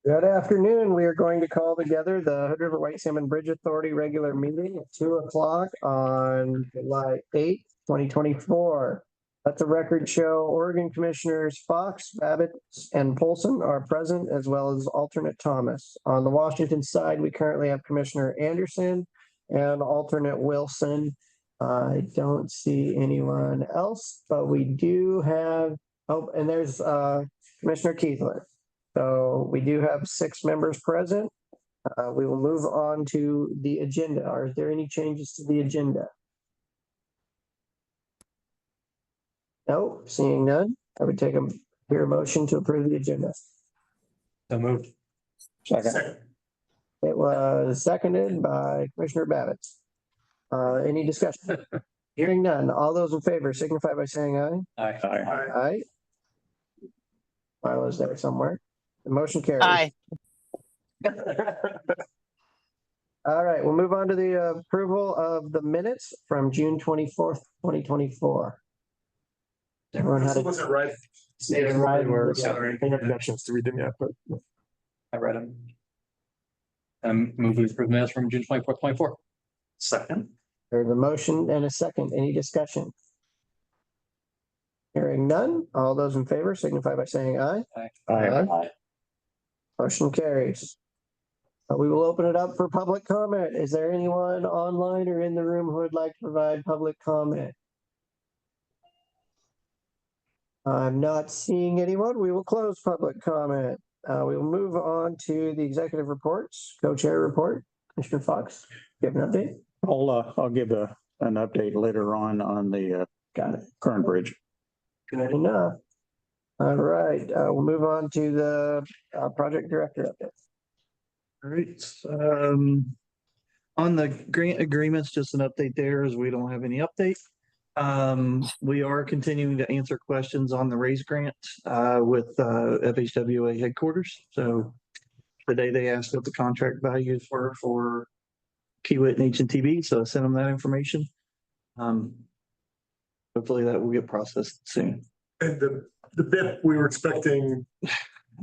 Good afternoon. We are going to call together the Hood River White Salmon Bridge Authority regular meeting at 2:00 on July 8th, 2024. Let the record show Oregon Commissioners Fox, Babbitt, and Polson are present, as well as alternate Thomas. On the Washington side, we currently have Commissioner Anderson and alternate Wilson. I don't see anyone else, but we do have, oh, and there's Commissioner Keithler. So we do have 6 members present. We will move on to the agenda. Are there any changes to the agenda? No, seeing none. I would take a motion to approve the agenda. So moved. Second. It was seconded by Commissioner Babbitt. Any discussion? Hearing none. All those in favor signify by saying aye. Aye. Aye. Aye. Milo's there somewhere. The motion carries. Aye. All right, we'll move on to the approval of the minutes from June 24th, 2024. Everyone had Wasn't right. Sorry. Any objections to read them yet, but I read them. Move to approve minutes from June 24th, 2024. Second. There's a motion and a second. Any discussion? Hearing none. All those in favor signify by saying aye. Aye. Motion carries. We will open it up for public comment. Is there anyone online or in the room who would like to provide public comment? I'm not seeing anyone. We will close public comment. We will move on to the executive reports. Co-chair report. Commissioner Fox, give an update. I'll give an update later on the current bridge. Good enough. All right, we'll move on to the project director update. All right. On the grant agreements, just an update there as we don't have any update. We are continuing to answer questions on the RAISE grant with FHWA headquarters. So today they asked what the contract values were for Kiewit and HNTB, so I sent them that information. Hopefully that will get processed soon. and the bit we were expecting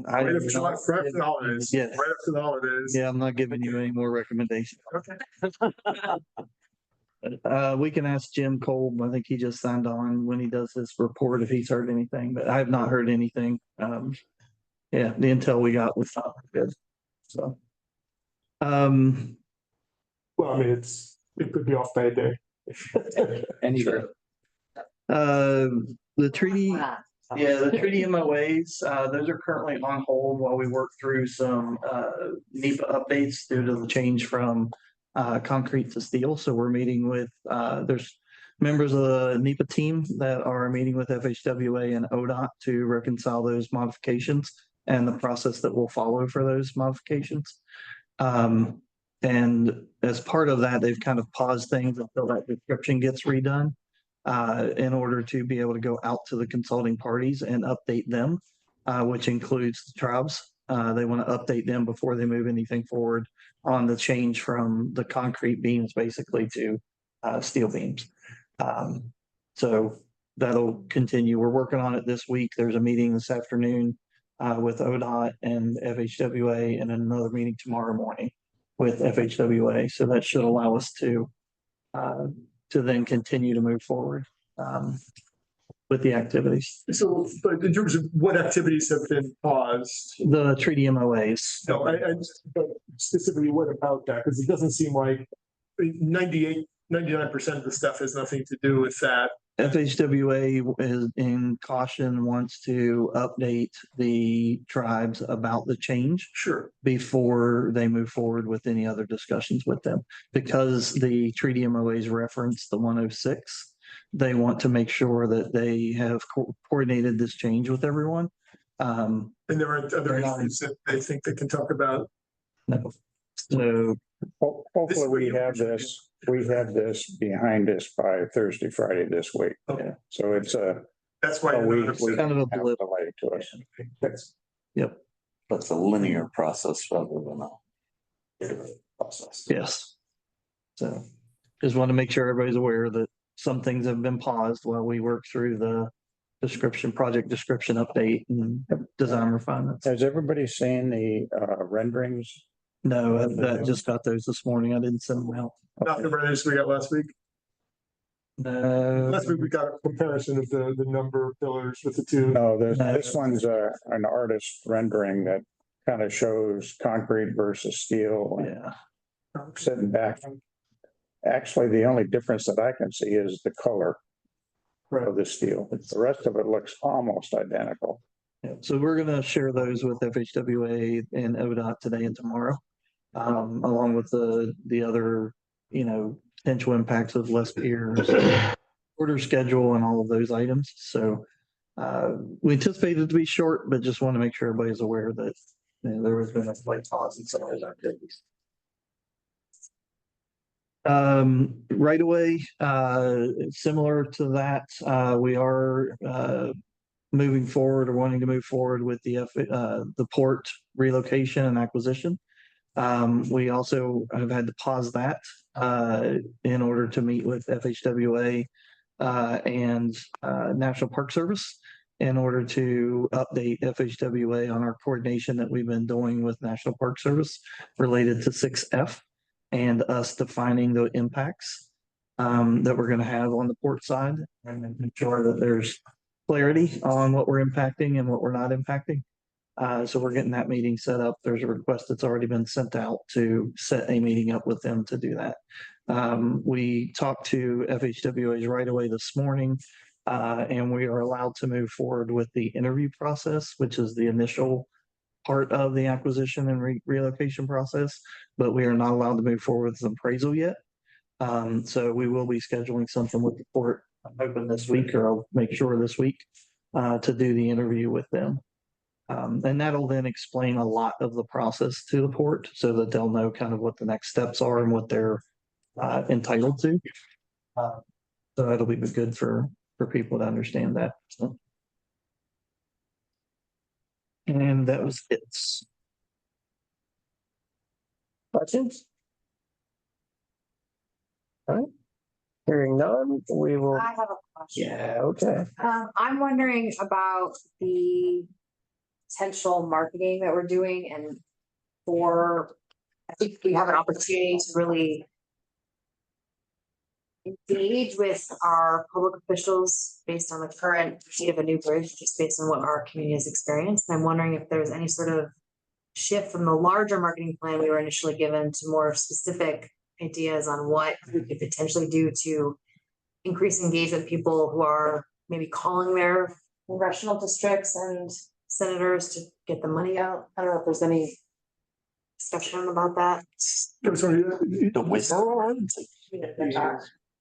right after the holidays. Yeah. Right after the holidays. Yeah, I'm not giving you any more recommendations. Okay. We can ask Jim Kolb. I think he just signed on when he does his report if he's heard anything, but I have not heard anything. Yeah, the intel we got was not good. So, Well, I mean, it could be off by a day. And you the treaty, the treaty MOAs, those are currently on hold while we work through some NEPA updates due to the change from concrete to steel. So we're meeting with, there's members of the NEPA team that are meeting with FHWA and ODOT to reconcile those modifications and the process that will follow for those modifications. And as part of that, they've kind of paused things until that description gets redone in order to be able to go out to the consulting parties and update them, which includes the tribes. They want to update them before they move anything forward on the change from the concrete beams basically to steel beams. So that'll continue. We're working on it this week. There's a meeting this afternoon with ODOT and FHWA and another meeting tomorrow morning with FHWA. So that should allow us to then continue to move forward with the activities. So, but in terms of what activities have been paused? The treaty MOAs. No, but specifically, what about that? Because it doesn't seem like 99% of the stuff has nothing to do with that. FHWA is in caution, wants to update the tribes about the change. Sure. Before they move forward with any other discussions with them. Because the treaty MOAs reference the 106, they want to make sure that they have coordinated this change with everyone. And there aren't other issues that they think they can talk about. No. So Hopefully we have this behind us by Thursday, Friday this week. Okay. So it's That's why we kind of a have blip. delay to us. That's Yep. That's a linear process rather than a iterative process. Yes. So just want to make sure everybody's aware that some things have been paused while we work through the description, project description update and design refinements. Has everybody seen the renderings? No, I just got those this morning. I didn't send them out. Not the brothers we got last week. No. Last week we got a comparison of the number of pillars with the two. No, this one's an artist rendering that kind of shows concrete versus steel. Yeah. Sitting back. Actually, the only difference that I can see is the color of the steel. The rest of it looks almost identical. Yeah, so we're gonna share those with FHWA and ODOT today and tomorrow, along with the other, potential impacts of less piers, order schedule, and all of those items. So we anticipate it to be short, but just want to make sure everybody's aware that there has been a slight pause in some of those activities. Right away, similar to that, we are moving forward or wanting to move forward with the port relocation and acquisition. We also have had to pause that in order to meet with FHWA and National Park Service in order to update FHWA on our coordination that we've been doing with National Park Service related to 6F and us defining the impacts that we're going to have on the port side and making sure that there's clarity on what we're impacting and what we're not impacting. So we're getting that meeting set up. There's a request that's already been sent out to set a meeting up with them to do that. We talked to FHWA's right away this morning, and we are allowed to move forward with the interview process, which is the initial part of the acquisition and relocation process, but we are not allowed to move forward with an appraisal yet. So we will be scheduling something with the port, I'm hoping this week, or I'll make sure this week, to do the interview with them. And that'll then explain a lot of the process to the port so that they'll know kind of what the next steps are and what they're entitled to. So that'll be good for people to understand that. So. And that was it. Questions? All right. Hearing none, we will. I have a question. Yeah, okay. I'm wondering about the potential marketing that we're doing and I think we have an opportunity to really engage with our public officials based on the current state of a new bridge, just based on what our community has experienced. And I'm wondering if there's any sort of shift from the larger marketing plan we were initially given to more specific ideas on what we could potentially do to increase engagement with people who are maybe calling their congressional districts and senators to get the money out. I don't know if there's any discussion about that. The whistle.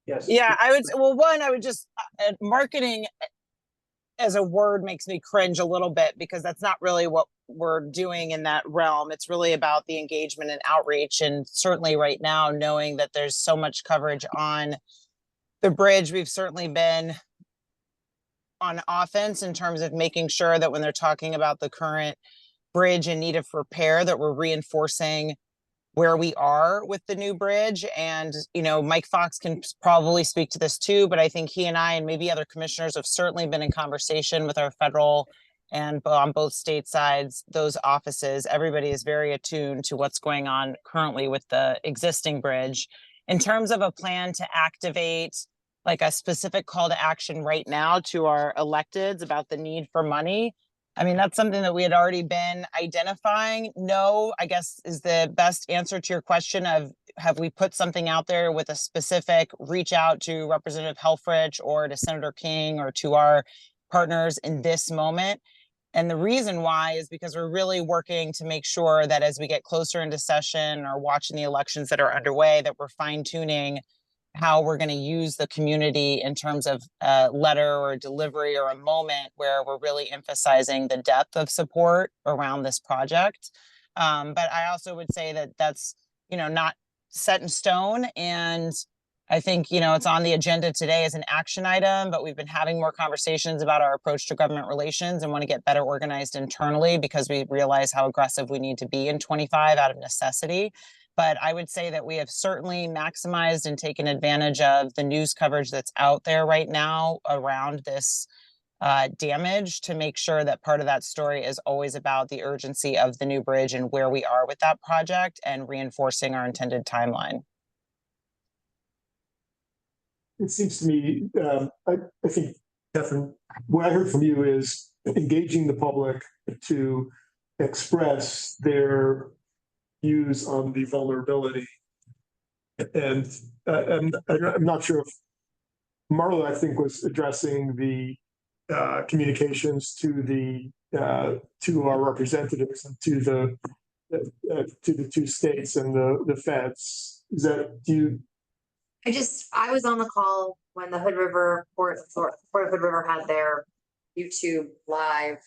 Yes. Yeah, I would just, marketing as a word makes me cringe a little bit because that's not really what we're doing in that realm. It's really about the engagement and outreach. And certainly right now, knowing that there's so much coverage on the bridge, we've certainly been on offense in terms of making sure that when they're talking about the current bridge in need of repair, that we're reinforcing where we are with the new bridge. And, Mike Fox can probably speak to this too, but I think he and I and maybe other commissioners have certainly been in conversation with our federal and on both state sides, those offices. Everybody is very attuned to what's going on currently with the existing bridge. In terms of a plan to activate like a specific call to action right now to our electeds about the need for money, I mean, that's something that we had already been identifying. No, I guess is the best answer to your question of have we put something out there with a specific reach out to Representative Helfrich or to Senator King or to our partners in this moment. And the reason why is because we're really working to make sure that as we get closer into session or watching the elections that are underway, that we're fine tuning how we're going to use the community in terms of a letter or delivery or a moment where we're really emphasizing the depth of support around this project. But I also would say that that's, not set in stone. And I think, it's on the agenda today as an action item, but we've been having more conversations about our approach to government relations and want to get better organized internally because we realize how aggressive we need to be in 25 out of necessity. But I would say that we have certainly maximized and taken advantage of the news coverage that's out there right now around this damage, to make sure that part of that story is always about the urgency of the new bridge and where we are with that project and reinforcing our intended timeline. It seems to me, I think, Catherine, what I heard from you is engaging the public to express their views on the vulnerability. And I'm not sure if Marla, I think, was addressing the communications to our representatives and to the two states and the feds. Is that, do you? I was on the call when the Hood River Port of Hood River had their YouTube live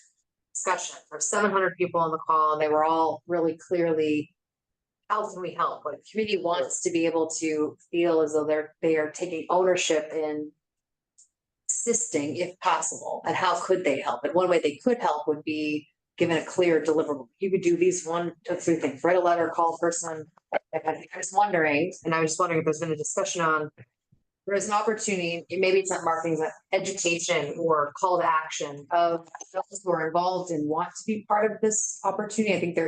discussion. There were 700 people on the call, and they were all really clearly, how can we help? Like, the community wants to be able to feel as though they are taking ownership in assisting if possible. And how could they help? And one way they could help would be given a clear deliverable. You could do these 1 to 3 things: write a letter, call a person. I was wondering if there's been a discussion on, there's an opportunity, maybe it's not marketing, but education or call to action of those who are involved and want to be part of this opportunity. I think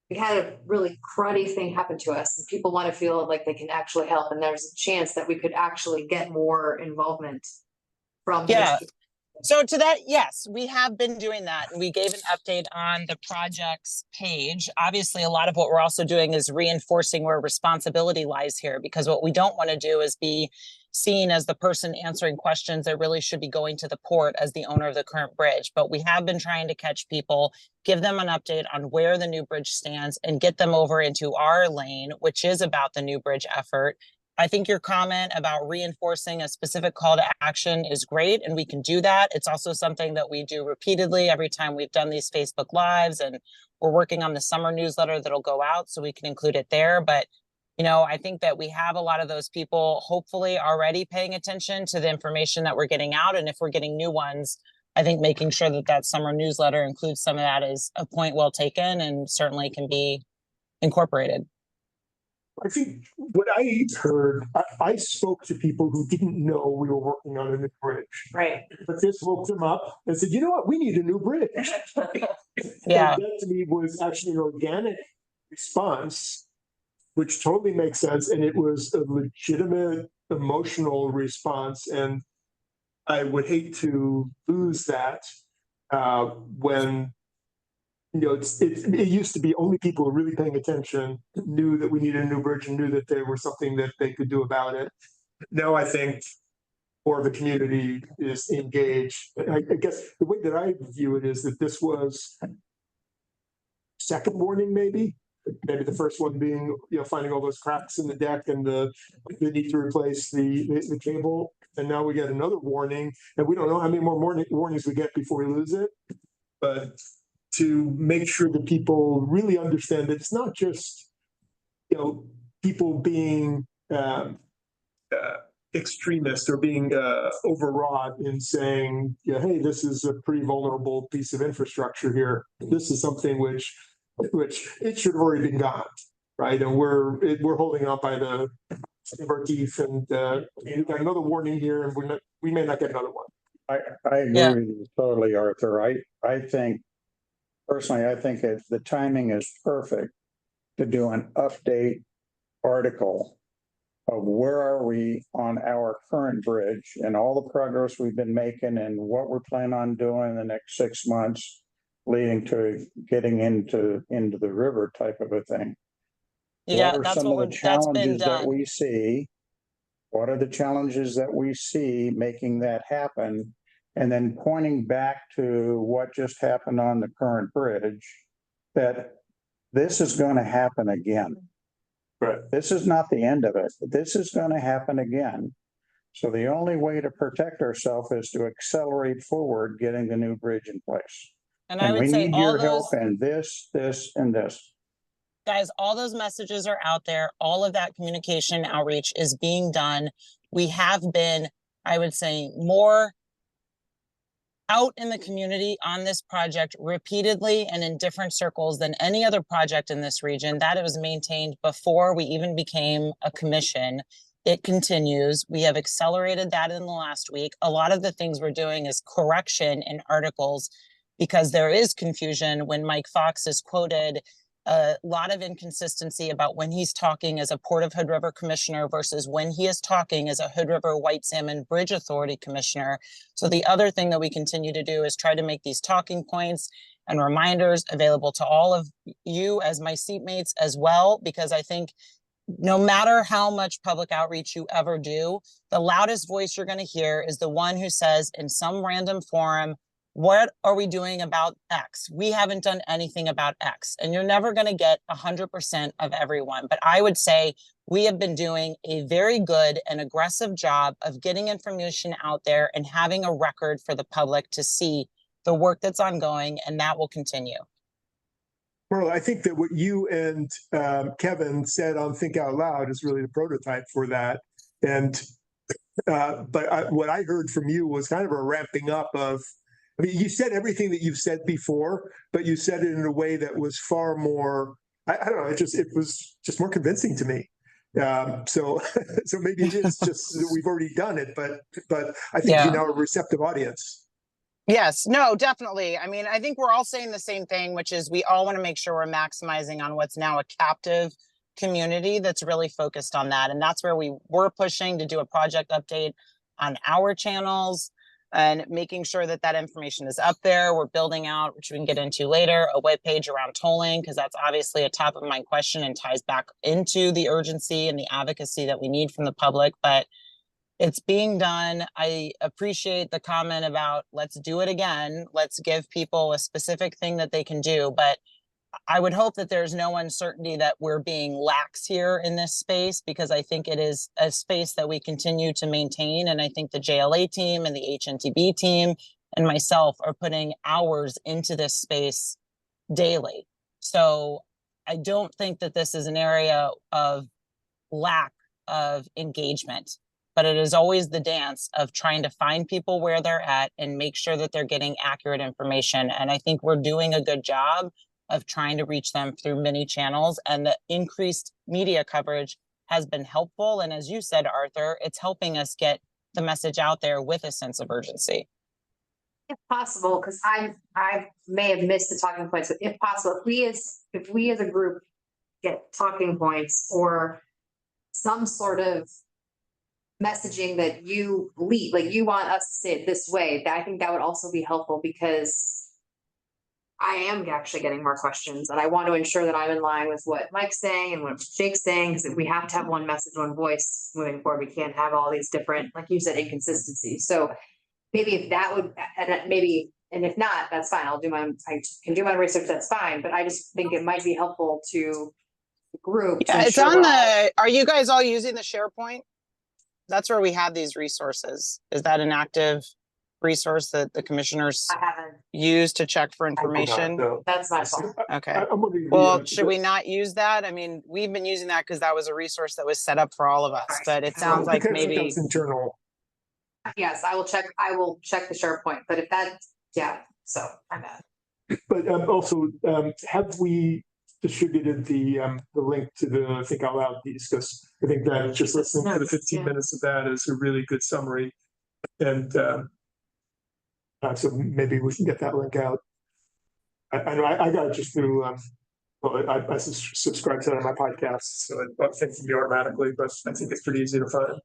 we had a really cruddy thing happen to us, and people want to feel like they can actually help. And there's a chance that we could actually get more involvement from. Yeah. So to that, yes, we have been doing that. And we gave an update on the projects page. Obviously, a lot of what we're also doing is reinforcing where responsibility lies here, because what we don't want to do is be seen as the person answering questions that really should be going to the port as the owner of the current bridge. But we have been trying to catch people, give them an update on where the new bridge stands, and get them over into our lane, which is about the new bridge effort. I think your comment about reinforcing a specific call to action is great, and we can do that. It's also something that we do repeatedly every time we've done these Facebook Lives, and we're working on the summer newsletter that'll go out so we can include it there. But, I think that we have a lot of those people hopefully already paying attention to the information that we're getting out. And if we're getting new ones, I think making sure that summer newsletter includes some of that is a point well taken and certainly can be incorporated. I think what I heard, I spoke to people who didn't know we were working on a new bridge. Right. But this woke them up and said, you know what, we need a new bridge. Yeah. And that to me was actually an organic response, which totally makes sense. And it was a legitimate emotional response. And I would hate to lose that when it used to be only people who were really paying attention knew that we needed a new bridge and knew that there was something that they could do about it. Now I think more of the community is engaged. I guess the way that I view it is that this was second warning, maybe the first one being, finding all those cracks in the deck and the need to replace the cable. And now we get another warning, and we don't know how many more warnings we get before we lose it. But to make sure that people really understand that it's not just, people being extremist or being overwrought in saying, hey, this is a pretty vulnerable piece of infrastructure here. This is something which it should have already been gone, right? And we're holding on by the skin of our teeth, and we've got another warning here, and we may not get another one. I agree with you totally, Arthur. I think personally, the timing is perfect to do an update article of where are we on our current bridge and all the progress we've been making and what we're planning on doing in the next 6 months, leading to getting into the river type of a thing. Yeah, what are that's some what of the that's been challenges that done. we see? What are the challenges that we see making that happen? And then pointing back to what just happened on the current bridge, that this is going to happen again. Right. This is not the end of it. This is going to happen again. So the only way to protect ourselves is to accelerate forward, getting the new bridge in place. And I And we would say need all your those help in this, and this. guys, all those messages are out there. All of that communication outreach is being done. We have been, I would say, more out in the community on this project repeatedly and in different circles than any other project in this region. That it was maintained before we even became a commission. It continues. We have accelerated that in the last week. A lot of the things we're doing is correction in articles because there is confusion when Mike Fox is quoted a lot of inconsistency about when he's talking as a Port of Hood River commissioner versus when he is talking as a Hood River White Salmon Bridge Authority commissioner. So the other thing that we continue to do is try to make these talking points and reminders available to all of you as my seatmates as well, because I think no matter how much public outreach you ever do, the loudest voice you're going to hear is the one who says in some random forum, what are we doing about X? We haven't done anything about X. And you're never going to get 100% of everyone. But I would say we have been doing a very good and aggressive job of getting information out there and having a record for the public to see the work that's ongoing, and that will continue. Well, I think that what you and Kevin said on Think Out Loud is really the prototype for that. And what I heard from you was kind of a ramping up of, I mean, you said everything that you've said before, but you said it in a way that was far more, I don't know, it was just more convincing to me. So maybe it is just that we've already done it, but I think you know a receptive audience. Yes, no, definitely. I mean, I think we're all saying the same thing, which is we all want to make sure we're maximizing on what's now a captive community that's really focused on that. And that's where we were pushing to do a project update on our channels and making sure that that information is up there. We're building out, which we can get into later, a webpage around tolling, because that's obviously a top of mind question and ties back into the urgency and the advocacy that we need from the public. But it's being done. I appreciate the comment about let's do it again. Let's give people a specific thing that they can do. But I would hope that there's no uncertainty that we're being lax here in this space, because I think it is a space that we continue to maintain. And I think the JLA team and the HNTB team and myself are putting hours into this space daily. So I don't think that this is an area of lack of engagement, but it is always the dance of trying to find people where they're at and make sure that they're getting accurate information. And I think we're doing a good job of trying to reach them through many channels, and the increased media coverage has been helpful. And as you said, Arthur, it's helping us get the message out there with a sense of urgency. If possible, because I may have missed the talking points, but if possible, if we as a group get talking points or some sort of messaging that you lead, like you want us to say it this way, I think that would also be helpful, because I am actually getting more questions and I want to ensure that I'm in line with what Mike's saying and what Jake's saying, because we have to have one message, one voice moving forward. We can't have all these different, like you said, inconsistencies. So maybe if that would, and if not, that's fine. I can do my research, that's fine. But I just think it might be helpful to the group. Yeah, it's on the, are you guys all using the SharePoint? That's where we have these resources. Is that an active resource that the commissioners use to check for information? That's my fault. Okay. Well, should we not use that? I mean, we've been using that because that was a resource that was set up for all of us, but it sounds like maybe it's internal. Yes, I will check the SharePoint, but if that, so I'm bad. But also, have we distributed the link to the Think Out Loud piece? Because I think that just listening to the 15 minutes of that is a really good summary. And so maybe we can get that link out. I know I got it just through, I subscribe to that on my podcast, so it thinks of me automatically, but I think it's pretty easy to find.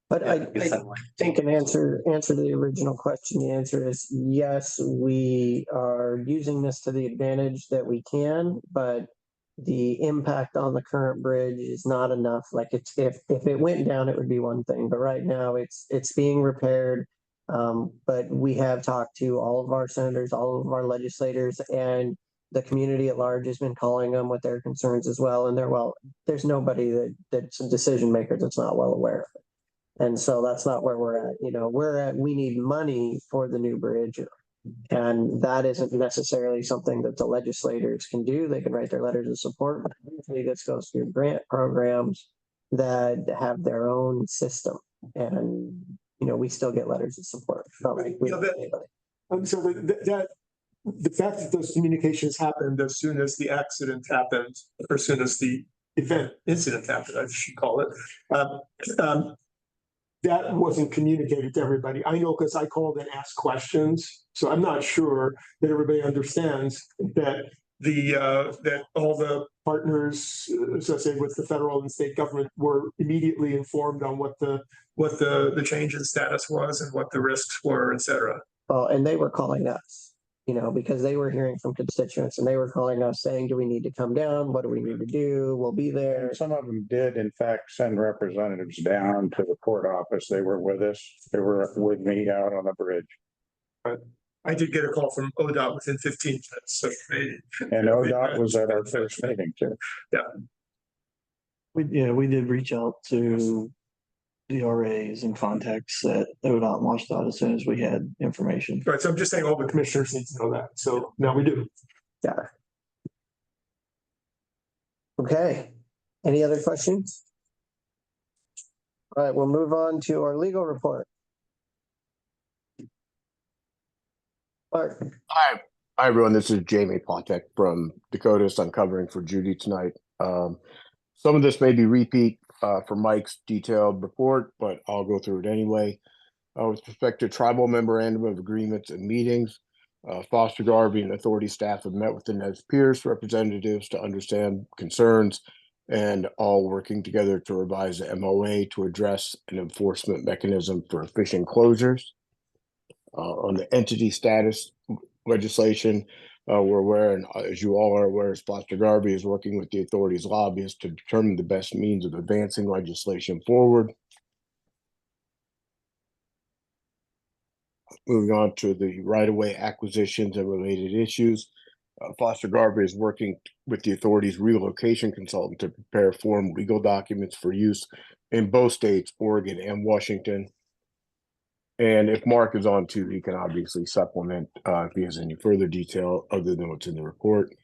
But I think an answer to the original question, the answer is yes, we are using this to the advantage that we can, but the impact on the current bridge is not enough. Like if it went down, it would be one thing, but right now it's being repaired. But we have talked to all of our senators, all of our legislators, and the community at large has been calling them with their concerns as well. And there's nobody that's a decision maker that's not well aware of it. And so that's not where we're at. We need money for the new bridge. And that isn't necessarily something that the legislators can do. They can write their letters of support, but usually this goes through grant programs that have their own system. And, we still get letters of support. So the fact that those communications happened as soon as the accident happened, or as soon as the incident happened, I should call it. That wasn't communicated to everybody. I know because I called and asked questions, so I'm not sure that everybody understands that that all the partners associated with the federal and state government were immediately informed on what the change in status was and what the risks were, et cetera. Well, and they were calling us, because they were hearing from constituents and they were calling us saying, do we need to come down? What do we need to do? We'll be there. And some of them did, in fact, send representatives down to the port office. They were with us. They were with me out on the bridge. I did get a call from ODOT within 15 minutes. So And ODOT was at our first meeting too. We did reach out to the RAs and contacts at ODOT and WashDOT as soon as we had information. Right, so I'm just saying all the commissioners need to know that. So now we do. Yeah. Okay. Any other questions? All right, we'll move on to our legal report. Mark. Hi, everyone. This is Jamie Pontek from Dakotas. I'm covering for Judy tonight. Some of this may be repeat for Mike's detailed report, but I'll go through it anyway. With respect to tribal memorandum of agreements and meetings, Foster Garvey and authority staff have met with the Nez Perce representatives to understand concerns and all working together to revise the MOA to address an enforcement mechanism for fishing closures. On the entity status legislation, we're aware, and as you all are aware, Foster Garvey is working with the authorities' lobbyists to determine the best means of advancing legislation forward. Moving on to the right-of-way acquisitions and related issues, Foster Garvey is working with the authorities' relocation consultant to prepare form legal documents for use in both states, Oregon and Washington. And if Mark is on too, he can obviously supplement if he has any further detail other than what's in the report.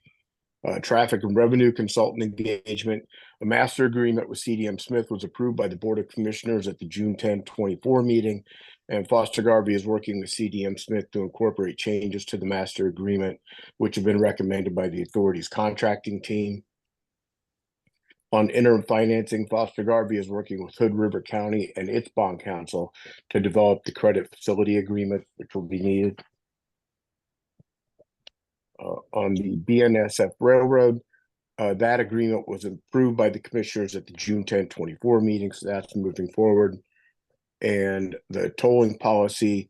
Traffic and revenue consultant engagement. A master agreement with CDM Smith was approved by the Board of Commissioners at the June 10, 24 meeting, and Foster Garvey is working with CDM Smith to incorporate changes to the master agreement, which have been recommended by the authority's contracting team. On interim financing, Foster Garvey is working with Hood River County and its bond counsel to develop the credit facility agreement, which will be needed. On the BNSF Railroad, that agreement was approved by the commissioners at the June 10, 24 meeting, so that's moving forward. And the tolling policy,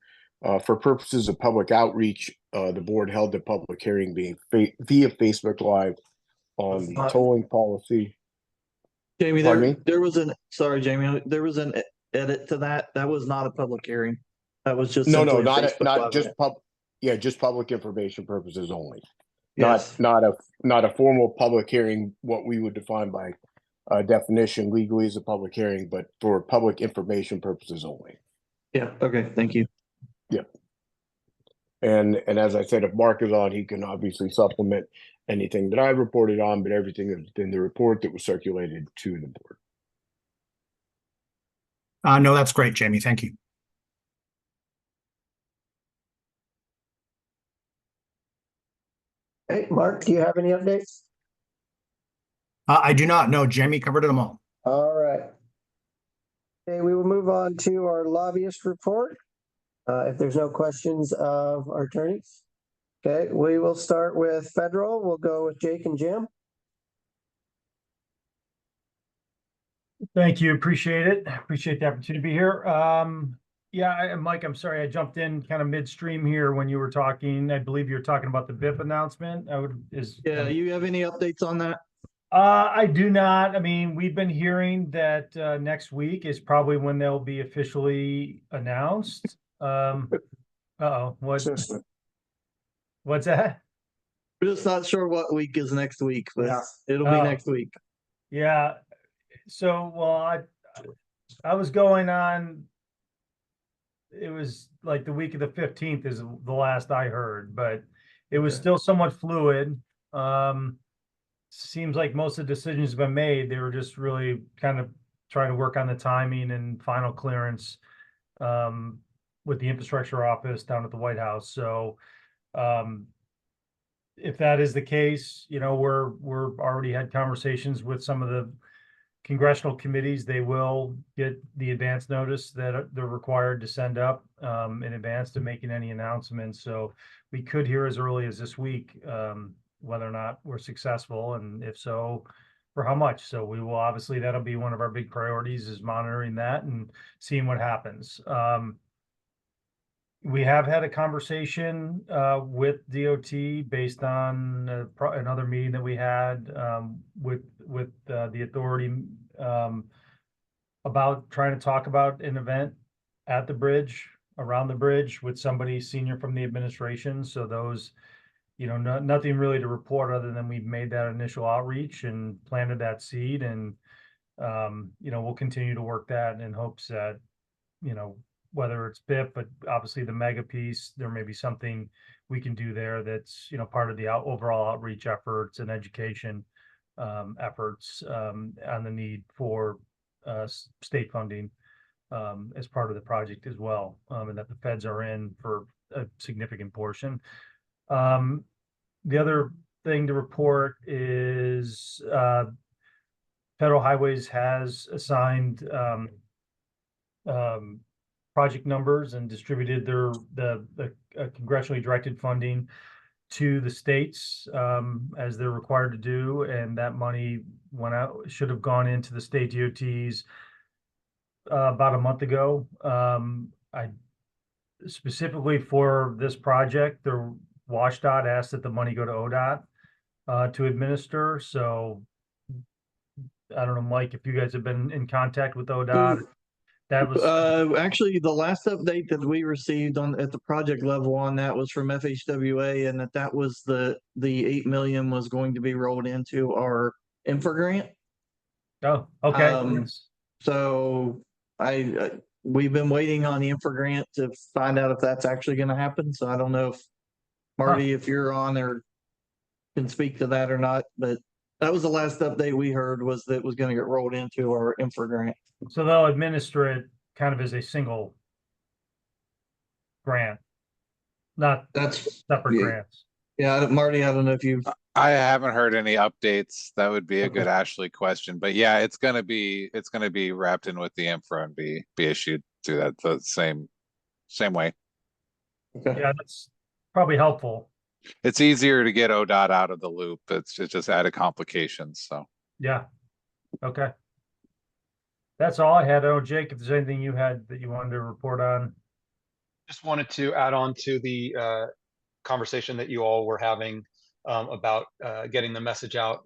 for purposes of public outreach, the board held the public hearing being via Facebook Live on the tolling policy. Jamie, Pardon there was an edit to that. That was not a public hearing. That was just No, simply a not Facebook Live. just public information purposes only. Yes. Not a formal public hearing, what we would define by definition legally as a public hearing, but for public information purposes only. Yeah. Okay. Thank you. Yeah. And as I said, if Mark is on, he can obviously supplement anything that I reported on, but everything is in the report that was circulated to the board. No, that's great, Jamie. Thank you. Hey, Mark, do you have any updates? I do not know. Jamie covered them all. All right. Okay, we will move on to our lobbyist report. If there's no questions of our attorneys. Okay, we will start with federal. We'll go with Jake and Jim. Thank you. Appreciate it. Appreciate the opportunity to be here. Mike, I'm sorry. I jumped in kind of midstream here when you were talking. I believe you were talking about the BIP announcement. You have any updates on that? I do not. I mean, we've been hearing that next week is probably when they'll be officially announced. What's that? We're just not sure what week is next week, but it'll be next week. Yeah. So, well, I was going on, it was like the week of the 15th is the last I heard, but it was still somewhat fluid. Seems like most of the decisions have been made. They were just really kind of trying to work on the timing and final clearance with the infrastructure office down at the White House. So if that is the case, you know, we're already had conversations with some of the congressional committees. They will get the advance notice that they're required to send up in advance to making any announcements. So we could hear as early as this week whether or not we're successful, and if so, for how much. So we will obviously, that'll be one of our big priorities, is monitoring that and seeing what happens. We have had a conversation with DOT based on another meeting that we had with the authority about trying to talk about an event at the bridge, around the bridge, with somebody senior from the administration. So those, you know, nothing really to report other than we've made that initial outreach and planted that seed, and you know, we'll continue to work that in hopes that, you know, whether it's BIP, but obviously the mega piece, there may be something we can do there that's, you know, part of the overall outreach efforts and education efforts on the need for state funding as part of the project as well, and that the feds are in for a significant portion. The other thing to report is Federal Highways has assigned project numbers and distributed the congressionally directed funding to the states as they're required to do, and that money went out, should have gone into the state DOTs about a month ago. I specifically for this project, the WashDOT asked that the money go to ODOT to administer. So I don't know, Mike, if you guys have been in contact with ODOT. That was actually the last update that we received at the project level on that was from FHWA, and that was the 8 million was going to be rolled into our infra grant. Oh, okay. So we've been waiting on the infra grant to find out if that's actually going to happen. So I don't know if Marty, if you're on there, can speak to that or not, but that was the last update we heard, was that it was going to get rolled into our infra grant. So they'll administer it kind of as a single grant, not That's separate grants. Yeah, Marty, I don't know if you. I haven't heard any updates. That would be a good Ashley question, but yeah, it's gonna be wrapped in with the infra and be issued through that the same way. Okay. Yeah, that's probably helpful. It's easier to get ODOT out of the loop. It's just added complications. So yeah, okay. That's all I had. Oh, Jake, if there's anything you had that you wanted to report on. Just wanted to add on to the conversation that you all were having about getting the message out.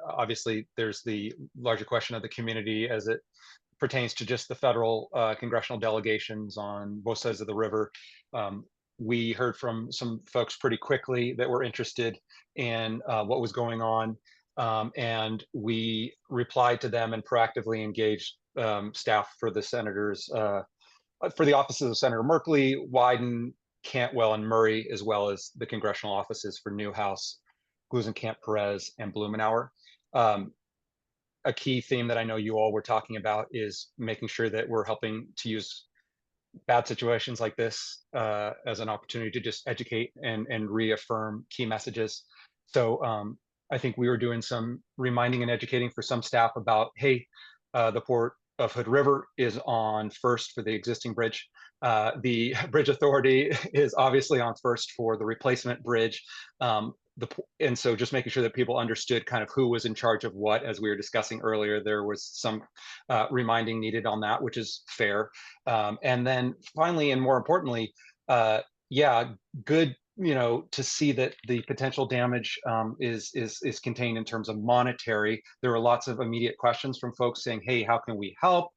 Obviously, there's the larger question of the community as it pertains to just the federal congressional delegations on both sides of the river. We heard from some folks pretty quickly that were interested in what was going on, and we replied to them and proactively engaged staff for the senators, for the offices of Senator Merkley, Wyden, Cantwell, and Murray, as well as the congressional offices for Newhouse, Glusenkamp, Perez, and Blumenauer. A key theme that I know you all were talking about is making sure that we're helping to use bad situations like this as an opportunity to just educate and reaffirm key messages. So I think we were doing some reminding and educating for some staff about, hey, the Port of Hood River is on first for the existing bridge. The Bridge Authority is obviously on first for the replacement bridge. And so just making sure that people understood kind of who was in charge of what, as we were discussing earlier, there was some reminding needed on that, which is fair. And then finally, and more importantly, yeah, good, you know, to see that the potential damage is contained in terms of monetary. There were lots of immediate questions from folks saying, hey, how can we help?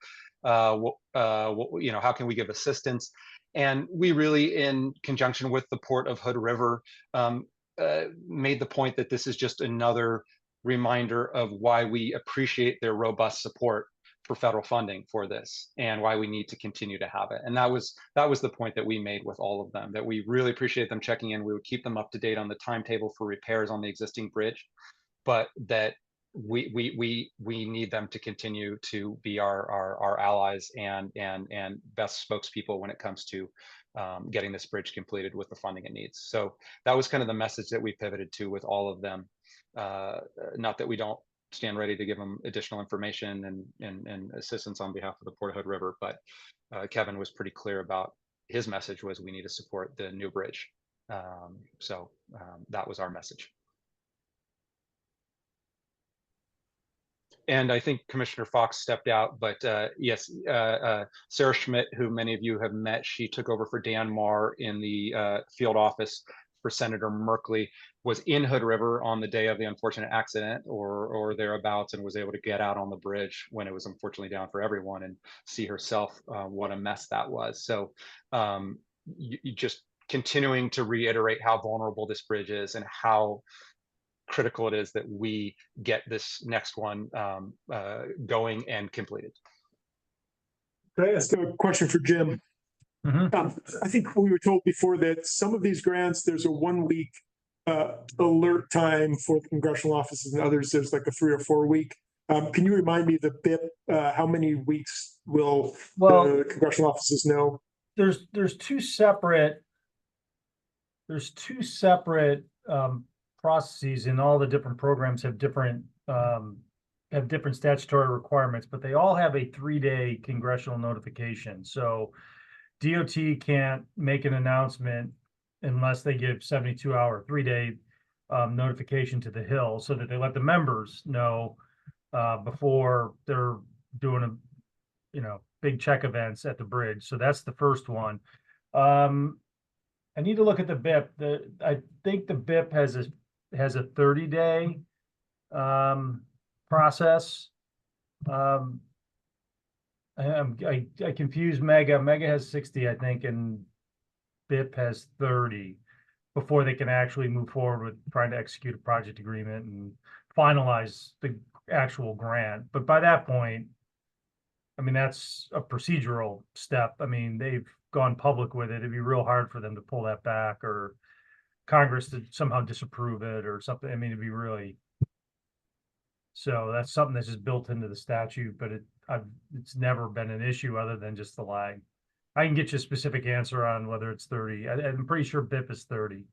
You know, how can we give assistance? And we really, in conjunction with the Port of Hood River, made the point that this is just another reminder of why we appreciate their robust support for federal funding for this, and why we need to continue to have it. And that was the point that we made with all of them, that we really appreciate them checking in. We would keep them up to date on the timetable for repairs on the existing bridge, but that we need them to continue to be our allies and best spokespeople when it comes to getting this bridge completed with the funding it needs. So that was kind of the message that we pivoted to with all of them. Not that we don't stand ready to give them additional information and assistance on behalf of the Port Hood River, but Kevin was pretty clear about his message was we need to support the new bridge. So that was our message. And I think Commissioner Fox stepped out, but yes, Sarah Schmidt, who many of you have met, she took over for Dan Marr in the field office for Senator Merkley, was in Hood River on the day of the unfortunate accident or thereabouts, and was able to get out on the bridge when it was unfortunately down for everyone and see herself what a mess that was. So you just continuing to reiterate how vulnerable this bridge is and how critical it is that we get this next one going and completed. Can I ask a question for Jim? I think we were told before that some of these grants, there's a 1 week alert time for the congressional offices, and others there's like a 3 or 4 week. Can you remind me the BIP, how many weeks will the congressional offices know? There's two separate processes, and all the different programs have different statutory requirements, but they all have a 3-day congressional notification. So DOT can't make an announcement unless they give 72-hour 3-day notification to the Hill, so that they let the members know before they're doing big check events at the bridge. So that's the first one. I need to look at the BIP. I think the BIP has a 30-day process. I confuse Mega. Mega has 60, I think, and BIP has 30 before they can actually move forward with trying to execute a project agreement and finalize the actual grant. But by that point, I mean, that's a procedural step. I mean, they've gone public with it. It'd be real hard for them to pull that back, or Congress to somehow disapprove it or something. I mean, it'd be really, so that's something that's just built into the statute, but it's never been an issue other than just the lag. I can get you a specific answer on whether it's 30. I'm pretty sure BIP is 30.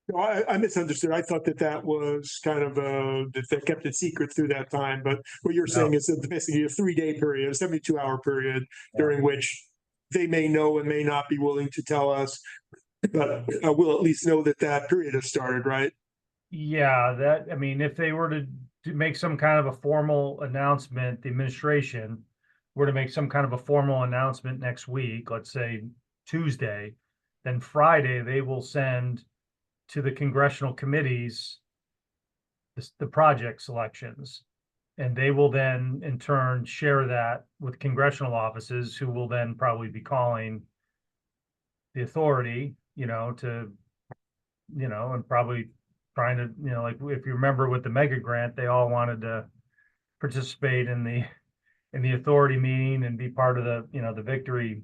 No, I misunderstood. I thought that was kind of that they kept it secret through that time. But what you're saying is that basically a 3-day period, a 72-hour period during which they may know and may not be willing to tell us, but we'll at least know that period has started, right? Yeah, I mean, if they were to make some kind of a formal announcement, the administration were to make some kind of a formal announcement next week, let's say Tuesday, then Friday they will send to the congressional committees the project selections, and they will then in turn share that with congressional offices, who will then probably be calling the authority, and probably trying to, like if you remember with the mega grant, they all wanted to participate in the authority meeting and be part of the victory,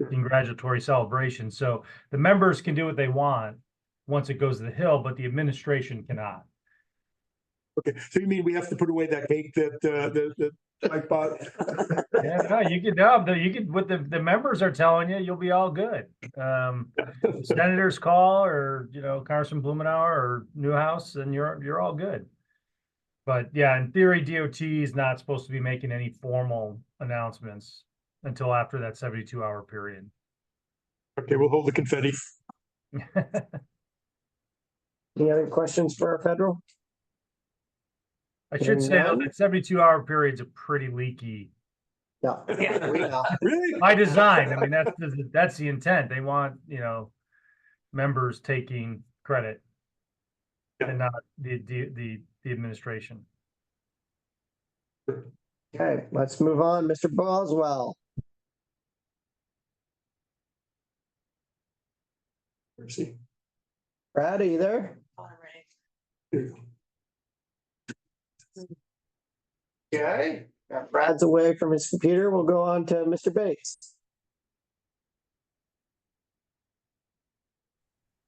congratulatory celebration. So the members can do what they want once it goes to the Hill, but the administration cannot. Okay, so you mean we have to put away that cake that I bought? Yeah, no, you could what the members are telling you, you'll be all good. Senators call, or Congressman Blumenauer or Newhouse, and you're all good. But yeah, in theory, DOT is not supposed to be making any formal announcements until after that 72-hour period. Okay, we'll hold the confetti. Any other questions for our federal? I should say though, that 72-hour period is a pretty leaky. Yeah. Really? By design. I mean, that's the intent. They want, members taking credit and not the administration. Okay, let's move on. Mr. Boswell. Mercy. Brad, are you there? Okay, Brad's away from his computer. We'll go on to Mr. Bates.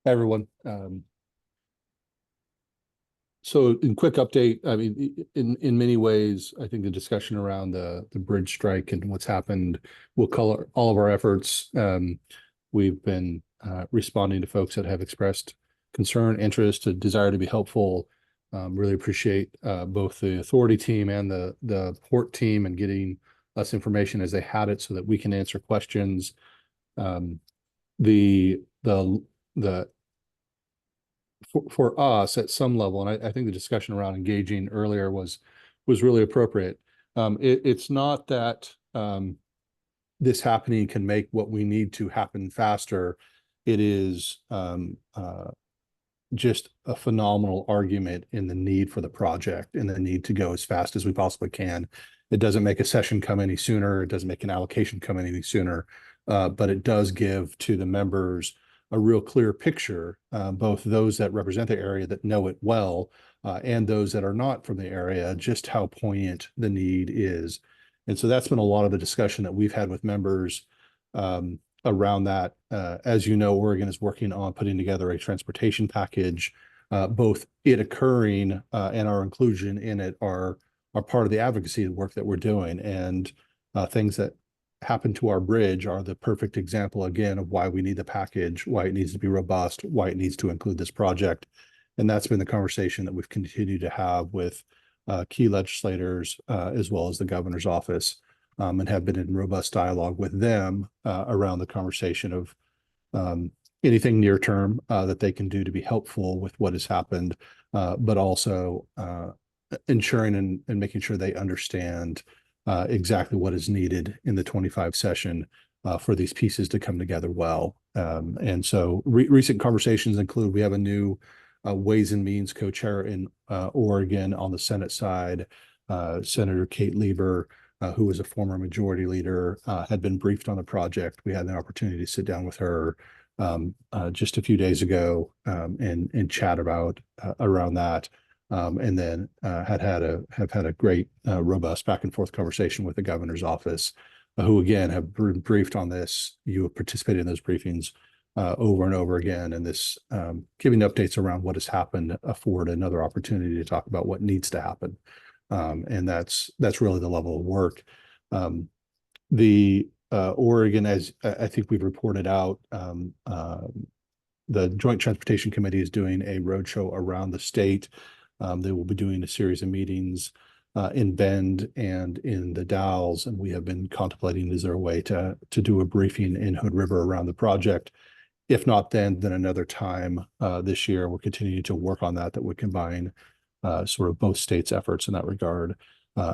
Hi, everyone. So in quick update, I mean, in many ways, I think the discussion around the bridge strike and what's happened will color all of our efforts. we've been responding to folks that have expressed concern, interest, a desire to be helpful. Really appreciate both the authority team and the port team and getting us information as they had it so that we can answer questions. For us at some level, and I think the discussion around engaging earlier was really appropriate. It's not that this happening can make what we need to happen faster. It is just a phenomenal argument in the need for the project and the need to go as fast as we possibly can. It doesn't make a session come any sooner. It doesn't make an allocation come any sooner, but it does give to the members a real clear picture, both those that represent the area that know it well, and those that are not from the area, just how poignant the need is. And so that's been a lot of the discussion that we've had with members around that. As you know, Oregon is working on putting together a transportation package. Both it occurring and our inclusion in it are part of the advocacy work that we're doing. And things that happen to our bridge are the perfect example, again, of why we need the package, why it needs to be robust, why it needs to include this project. And that's been the conversation that we've continued to have with key legislators, as well as the governor's office, and have been in robust dialogue with them around the conversation of anything near term that they can do to be helpful with what has happened, but also ensuring and making sure they understand exactly what is needed in the 25 session for these pieces to come together well. And so recent conversations include, we have a new Ways and Means co-chair in Oregon on the Senate side, Senator Kate Lieber, who was a former majority leader, had been briefed on the project. We had the opportunity to sit down with her just a few days ago and chat about around that. And then have had a great robust back and forth conversation with the governor's office, who again have been briefed on this. You have participated in those briefings over and over again, and this giving updates around what has happened afford another opportunity to talk about what needs to happen. And that's really the level of work. The Oregon, as I think we've reported out, the Joint Transportation Committee is doing a roadshow around the state. They will be doing a series of meetings in Bend and in the Dalles, and we have been contemplating, is there a way to do a briefing in Hood River around the project? If not then another time this year. We're continuing to work on that would combine sort of both states' efforts in that regard.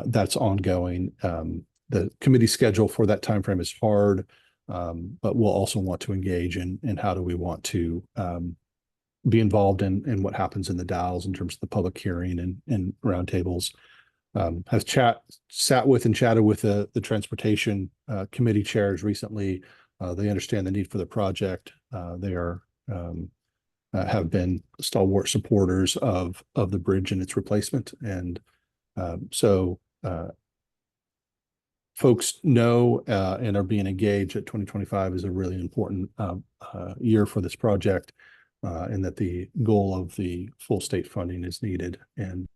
That's ongoing. The committee schedule for that timeframe is hard, but we'll also want to engage in how do we want to be involved in what happens in the Dalles in terms of the public hearing and roundtables. Have sat with and chatted with the transportation committee chairs recently. They understand the need for the project. They are have been stalwart supporters of the bridge and its replacement. And so folks know and are being engaged that 2025 is a really important year for this project, and that the goal of the full state funding is needed. And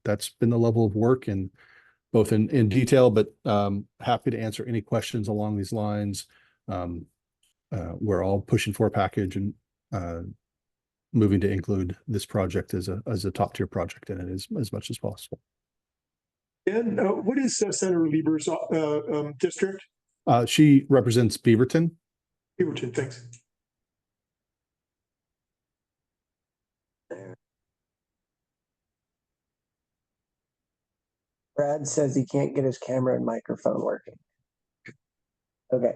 that's been the level of work, and both in detail, but happy to answer any questions along these lines. We're all pushing for a package and moving to include this project as a top tier project in it as much as possible. And what is Senator Lieber's district? She represents Beaverton. Beaverton, thanks. Brad says he can't get his camera and microphone working. Okay.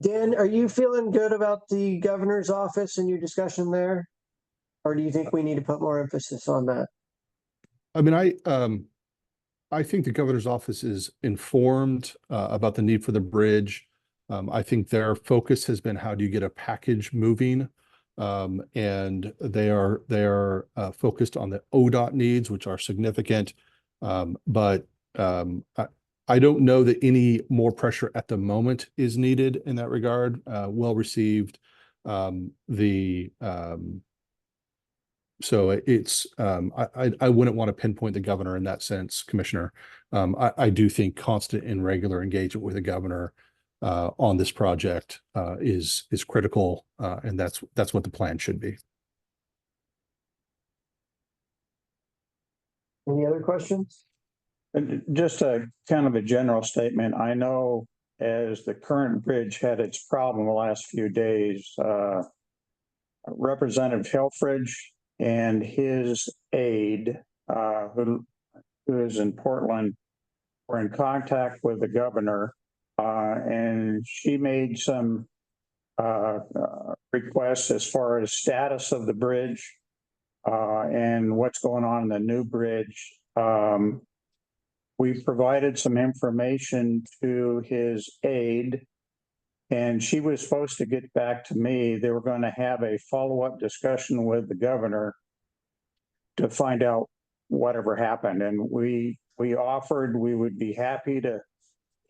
Dan, are you feeling good about the governor's office and your discussion there? Or do you think we need to put more emphasis on that? I mean, I think the governor's office is informed about the need for the bridge. I think their focus has been, how do you get a package moving? And they are focused on the ODOT needs, which are significant. But I don't know that any more pressure at the moment is needed in that regard. Well received. So it's I wouldn't want to pinpoint the governor in that sense, Commissioner. I do think constant and regular engagement with the governor on this project is critical, and that's what the plan should be. Any other questions? And just a kind of a general statement. I know as the current bridge had its problem the last few days, Representative Helfrich and his aide, who is in Portland, were in contact with the governor, and she made some requests as far as status of the bridge and what's going on in the new bridge. We provided some information to his aide, and she was supposed to get back to me. They were going to have a follow-up discussion with the governor to find out whatever happened. And we offered we would be happy to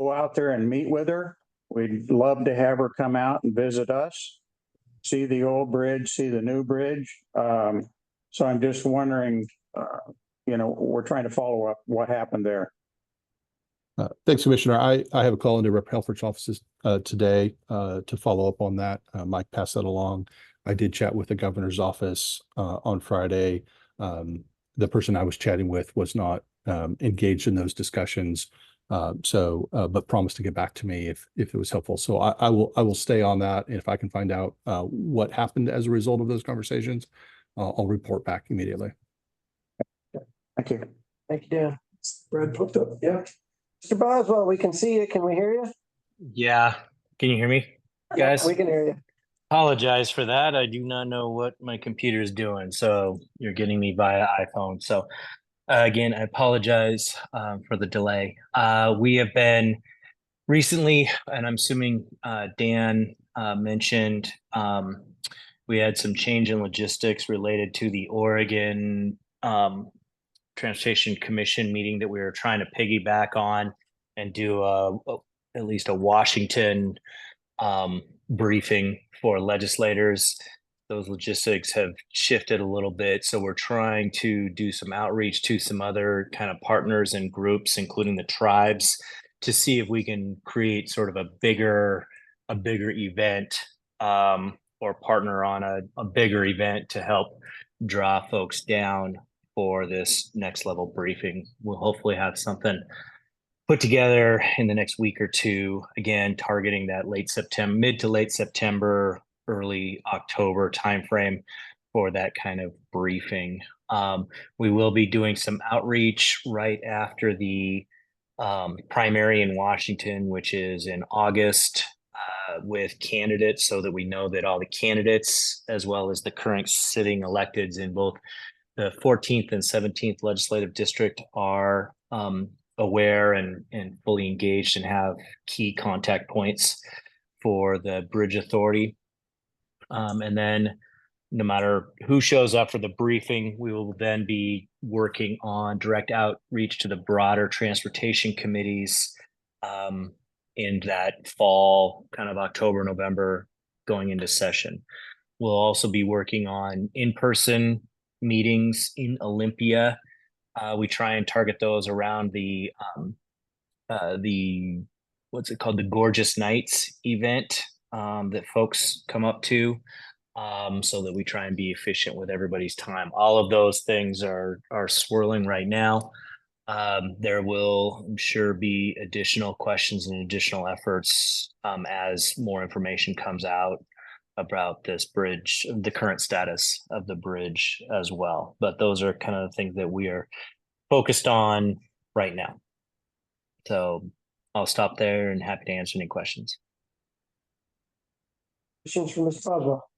go out there and meet with her. We'd love to have her come out and visit us, see the old bridge, see the new bridge. So I'm just wondering, we're trying to follow up what happened there. Thanks, Commissioner. I have a call into Rep. Helfrich's offices today to follow up on that. Mike passed that along. I did chat with the governor's office on Friday. The person I was chatting with was not engaged in those discussions, but promised to get back to me if it was helpful. So I will stay on that, and if I can find out what happened as a result of those conversations, I'll report back immediately. Thank you. Thank you, Dan. Brad hooked up. Yeah. Mr. Boswell, we can see you. Can we hear you? Yeah. Can you hear me, guys? We can hear you. Apologize for that. I do not know what my computer is doing. So you're getting me via iPhone. So again, I apologize for the delay. We have been recently, and I'm assuming Dan mentioned, we had some change in logistics related to the Oregon Transportation Commission meeting that we were trying to piggyback on and do at least a Washington briefing for legislators. Those logistics have shifted a little bit, so we're trying to do some outreach to some other kind of partners and groups, including the tribes, to see if we can create sort of a bigger event or partner on a bigger event to help draw folks down for this next level briefing. We'll hopefully have something put together in the next week or two, again, targeting that mid to late September, early October timeframe for that kind of briefing. We will be doing some outreach right after the primary in Washington, which is in August, with candidates, so that we know that all the candidates, as well as the current sitting electeds in both the 14th and 17th legislative district, are aware and fully engaged and have key contact points for the Bridge Authority. And then no matter who shows up for the briefing, we will then be working on direct outreach to the broader transportation committees in that fall, kind of October, November, going into session. We'll also be working on in-person meetings in Olympia. We try and target those around the what's it called, the Gorgeous Nights event that folks come up to, so that we try and be efficient with everybody's time. All of those things are swirling right now. There will, I'm sure, be additional questions and additional efforts as more information comes out about this bridge, the current status of the bridge as well. But those are kind of the things that we are focused on right now. So I'll stop there and happy to answer any questions. Questions from Mr. Boswell?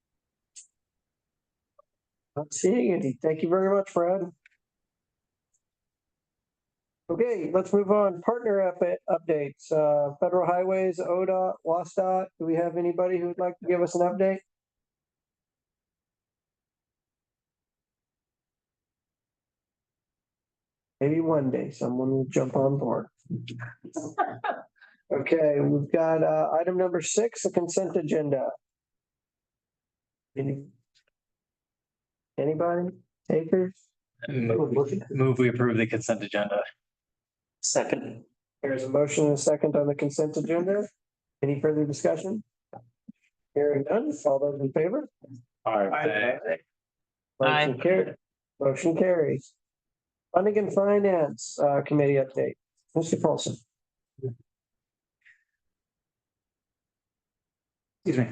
Not seeing any. Thank you very much, Fred. Okay, let's move on. Partner updates. Federal Highways, ODOT, WSDOT. Do we have anybody who would like to give us an update? Maybe one day someone will jump on board. Okay, we've got item number 6, the consent agenda. Anybody? Takers? Move we approve the consent agenda. Second. There's a motion and a second on the consent agenda. Any further discussion? Hearing none, all those in favor? Aye. Motion carried. Motion carries. Funding and Finance Committee update. Mr. Paulson. Excuse me.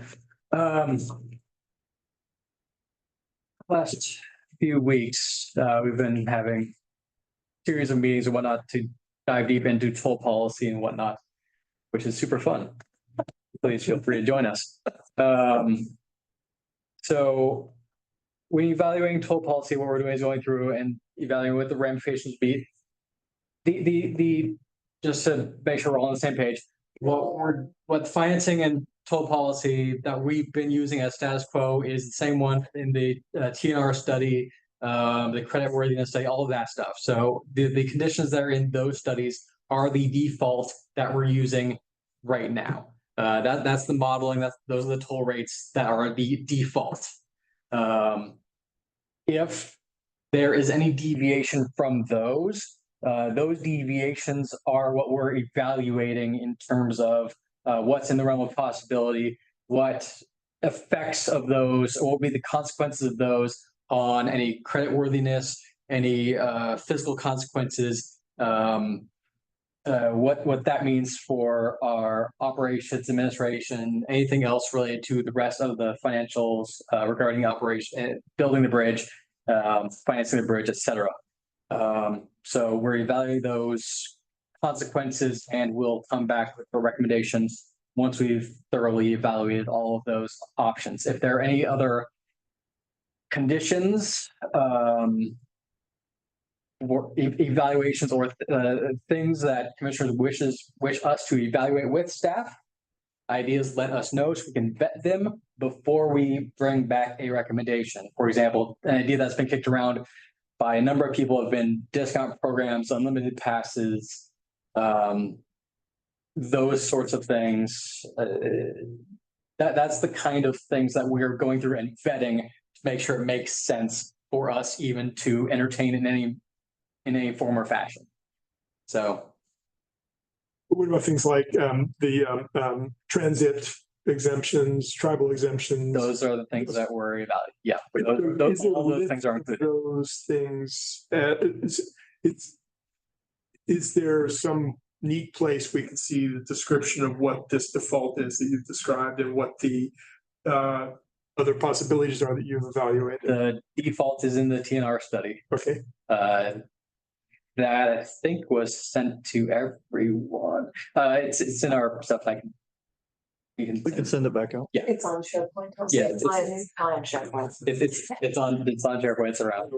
Last few weeks, we've been having series of meetings and whatnot to dive deep into toll policy and whatnot, which is super fun. Please feel free to join us. So when evaluating toll policy, what we're doing is going through and evaluating what the ramifications be. The just to make sure we're all on the same page, what financing and toll policy that we've been using as status quo is the same one in the TNR study, the creditworthiness study, all of that stuff. So the conditions that are in those studies are the default that we're using right now. That's the modeling. Those are the toll rates that are the default. If there is any deviation from those deviations are what we're evaluating in terms of what's in the realm of possibility, what effects of those, or what will be the consequences of those on any creditworthiness, any fiscal consequences, what that means for our operations, administration, anything else related to the rest of the financials regarding operation, building the bridge, financing the bridge, etc. So we're evaluating those consequences and we'll come back with the recommendations once we've thoroughly evaluated all of those options. If there are any other conditions, or evaluations or things that commissioners wish us to evaluate with staff, ideas, let us know so we can vet them before we bring back a recommendation. For example, an idea that's been kicked around by a number of people have been discount programs, unlimited passes, those sorts of things. That's the kind of things that we're going through and vetting to make sure it makes sense for us even to entertain in any form or fashion. So. What about things like the transit exemptions, tribal exemptions? Those are the things that we're evaluating. Yeah, all those things are included. Those things, is there some neat place we can see the description of what this default is that you've described and what the other possibilities are that you've evaluated? The default is in the TNR study. Okay. That I think was sent to everyone. It's in our stuff. We can send it back out. Yeah, It's on SharePoint. Yeah, It's on SharePoint. it's on SharePoint. It's around.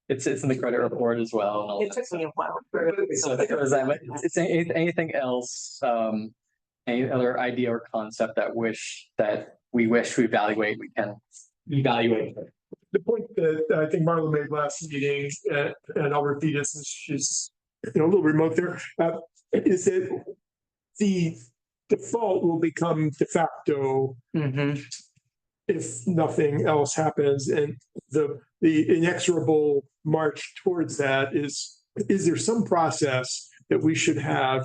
It's in the credit report as well. And all It took me a while. So it's anything else, any other idea or concept that we wish to evaluate, we can evaluate. The point that I think Marla made last meeting, and I'll repeat it since she's a little remote there, is that the default will become de facto if nothing else happens, and the inexorable march towards that is there some process that we should have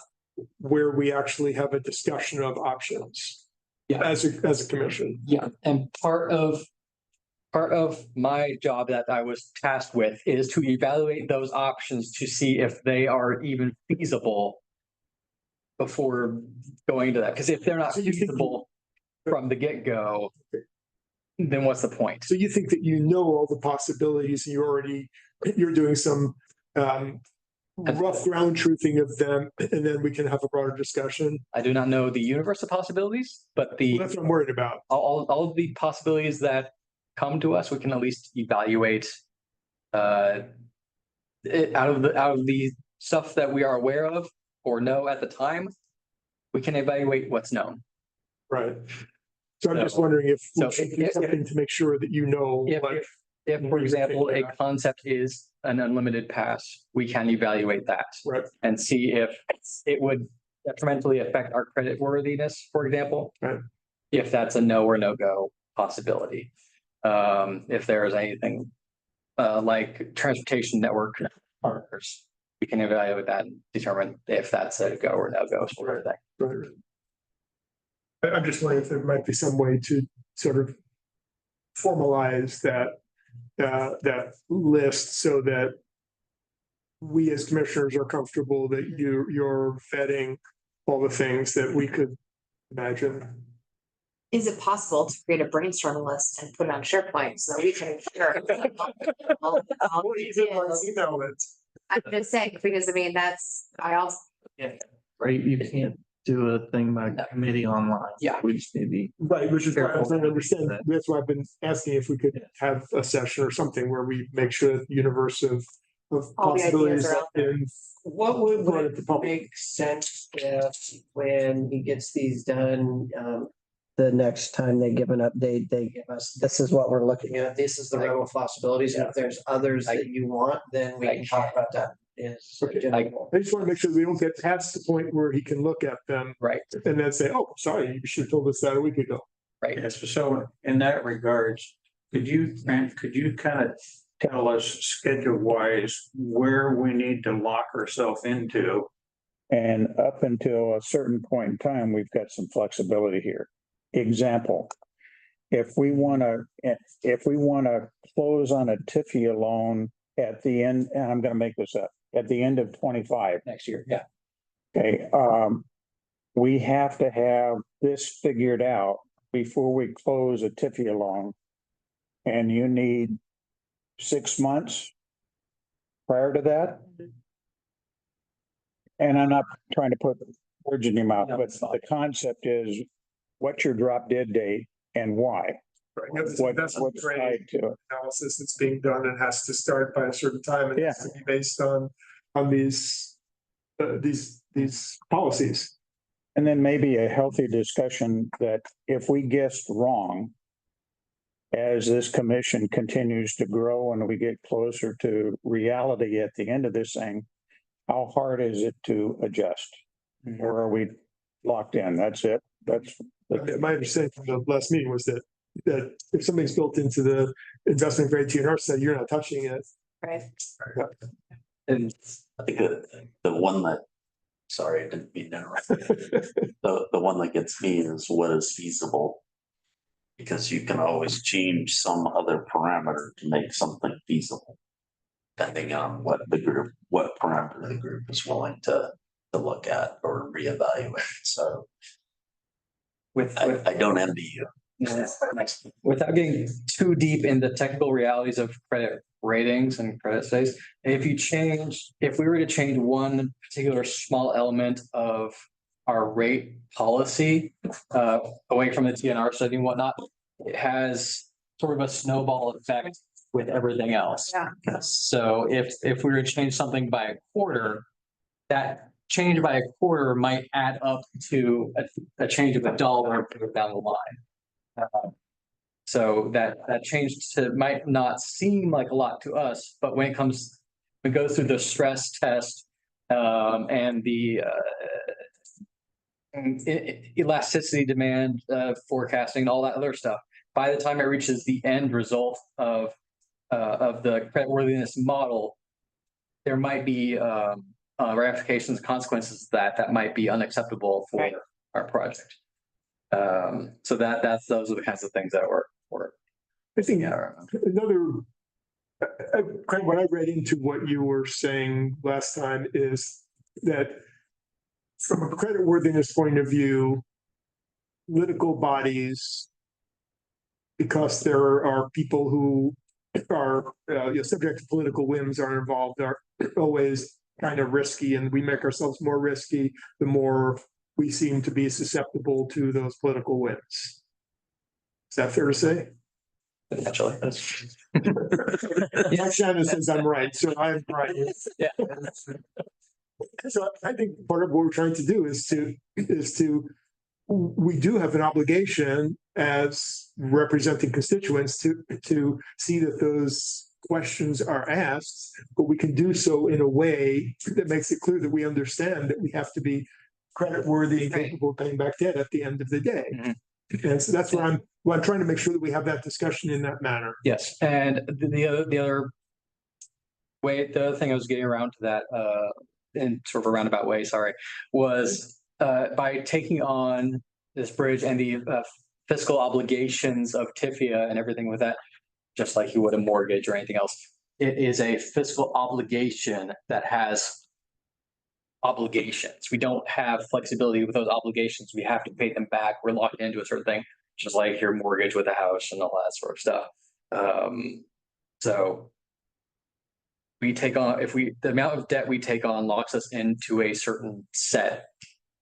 where we actually have a discussion of options? Yeah, as a commission. Yeah, and part of my job that I was tasked with is to evaluate those options to see if they are even feasible before going to that. Because if they're not feasible from the get-go, then what's the point? So you think that you know all the possibilities and you're doing some rough ground truthing of them, and then we can have a broader discussion? I do not know the universe of possibilities, but that's what I'm worried about. All of the possibilities that come to us, we can at least evaluate out of the stuff that we are aware of or know at the time. We can evaluate what's known. Right. So I'm just wondering if we should do something to make sure that if for example, a concept is an unlimited pass, we can evaluate that and see if it would detrimentally affect our creditworthiness, for example, if that's a no or no go possibility. If there's anything like transportation network partners, we can evaluate that and determine if that's a go or no go sort of thing. Right. I'm just wondering if there might be some way to sort of formalize that list so that we as commissioners are comfortable that you're vetting all the things that we could imagine. Is it possible to create a brainstorm list and put it on SharePoint so that we can? Email it. I'm just saying, because I mean, I also. Right, you can't do a thing by committee online. Yeah. We just maybe. Right, which is why I'm trying to understand, That. that's why I've been asking if we could have a session or something where we make sure that the universe of All the ideas possibilities are out there. and What would brought it to public. make sense if, when he gets these done, the next time they give an update, they give us, this is what we're looking at, this is the realm of possibilities, and if there's others that you want, then we can talk about that. Is I just want to make sure that we don't get past the point where he can look at them. Right. And then say, oh, sorry, you should have told us that a week ago. Right. Yes, so in that regards, could you kind of tell us schedule wise where we need to lock ourselves into? And up until a certain point in time, we've got some flexibility here. Example, if we want to close on a TIFIA loan at the end, and I'm going to make this up, at the end of 25. Next year, yeah. Okay, we have to have this figured out before we close a TIFIA loan. And you need 6 months prior to that. And I'm not trying to put words in your mouth, but the concept is what's your drop dead date and why? Right. You have this investment What's grade tied to it? analysis that's being done and has to start by a certain time and it has to be based on these policies. And then maybe a healthy discussion that if we guessed wrong, as this commission continues to grow and we get closer to reality at the end of this thing, how hard is it to adjust? Or are we locked in? That's it. That's my understanding from the last meeting was that if something's built into the investment grade TNR set, you're not touching it. Right. And I think the one that, sorry, I didn't mean to interrupt. The one that gets me is what is feasible. Because you can always change some other parameter to make something feasible. Depending on what parameter the group is willing to look at or reevaluate. So I don't envy you. Without getting too deep into technical realities of credit ratings and credit states, if we were to change one particular small element of our rate policy away from the TNR study and whatnot, it has sort of a snowball effect with everything else. Yeah. So if we were to change something by a quarter, that change by a quarter might add up to a change of $1 down the line. So that change might not seem like a lot to us, but when we go through the stress test and the elasticity demand forecasting, all that other stuff, by the time it reaches the end result of the creditworthiness model, there might be ramifications, consequences that might be unacceptable for our project. So those are the kinds of things that we're I think another, Craig, what I read into what you were saying last time is that from a creditworthiness point of view, political bodies, because there are people who are subject to political whims are involved, are always kind of risky, and we make ourselves more risky the more we seem to be susceptible to those political whims. Is that fair to say? Potentially. Shannon says I'm right, so I'm right. Yeah. So I think part of what we're trying to do is we do have an obligation as representing constituents to see that those questions are asked, but we can do so in a way that makes it clear that we understand that we have to be creditworthy and capable of paying back debt at the end of the day. Mm-hmm. And so that's what I'm trying to make sure that we have that discussion in that manner. Yes, and the other thing I was getting around to that in sort of a roundabout way, was by taking on this bridge and the fiscal obligations of TIFIA and everything with that, just like you would a mortgage or anything else, it is a fiscal obligation that has obligations. We don't have flexibility with those obligations. We have to pay them back. We're locked into a certain thing, just like your mortgage with a house and all that sort of stuff. So we take on, the amount of debt we take on locks us into a certain set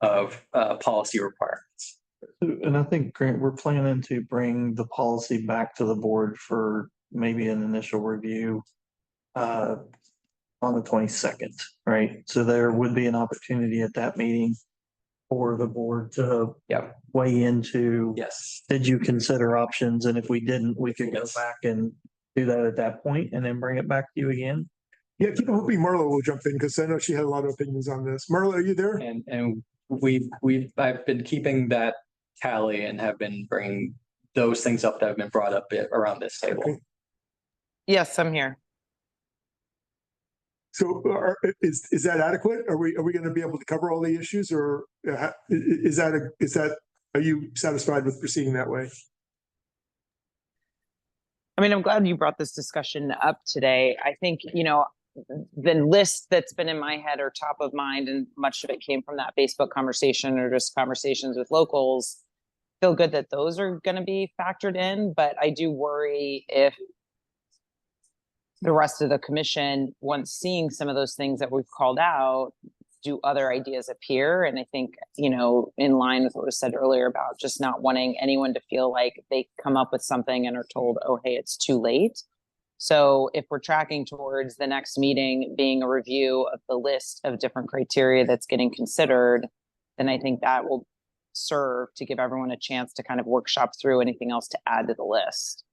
of policy requirements. And I think, Grant, we're planning to bring the policy back to the board for maybe an initial review on the 22nd, right? So there would be an opportunity at that meeting for the board to weigh into, yes, did you consider options? And if we didn't, we could go back and do that at that point and then bring it back to you again. Yeah, keep hoping Marla will jump in because I know she had a lot of opinions on this. Marla, are you there? And I've been keeping that tally and have been bringing those things up that have been brought up around this table. Okay. Yes, I'm here. So is that adequate? Are we going to be able to cover all the issues, or are you satisfied with proceeding that way? I mean, I'm glad you brought this discussion up today. I think, you know, the list that's been in my head are top of mind, and much of it came from that Facebook conversation or just conversations with locals. Feel good that those are going to be factored in, but I do worry if the rest of the commission, once seeing some of those things that we've called out, do other ideas appear. And I think, you know, in line with what was said earlier about just not wanting anyone to feel like they come up with something and are told, oh, hey, it's too late. So if we're tracking towards the next meeting being a review of the list of different criteria that's getting considered, then I think that will serve to give everyone a chance to kind of workshop through anything else to add to the list.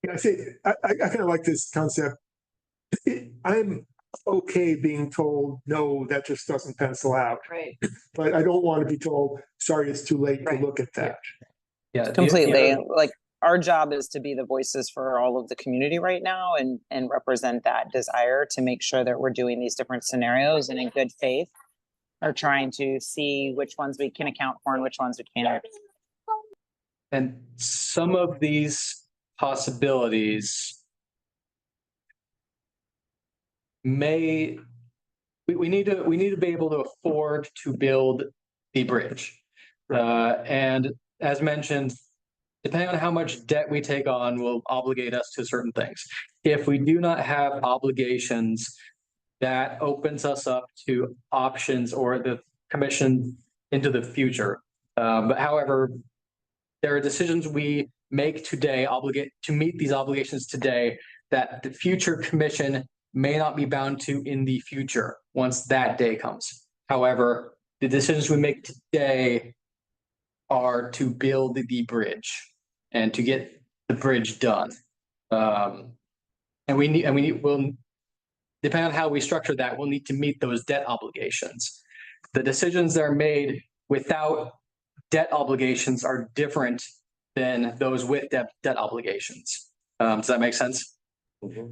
Yeah, I kind of like this concept. I'm okay being told, no, that just doesn't pencil out. Right. But I don't want to be told, sorry, it's too late to look at that. Yeah, completely. Like, our job is to be the voices for all of the community right now and represent that desire to make sure that we're doing these different scenarios and in good faith are trying to see which ones we can account for and which ones we can't. And some of these possibilities we need to be able to afford to build the bridge. And as mentioned, depending on how much debt we take on will obligate us to certain things. If we do not have obligations, that opens us up to options or the commission into the future. But however, there are decisions we make today, obligate to meet these obligations today, that the future commission may not be bound to in the future once that day comes. However, the decisions we make today are to build the bridge and to get the bridge done. And we'll, depending on how we structure that, we'll need to meet those debt obligations. The decisions that are made without debt obligations are different than those with debt obligations. Does that make sense?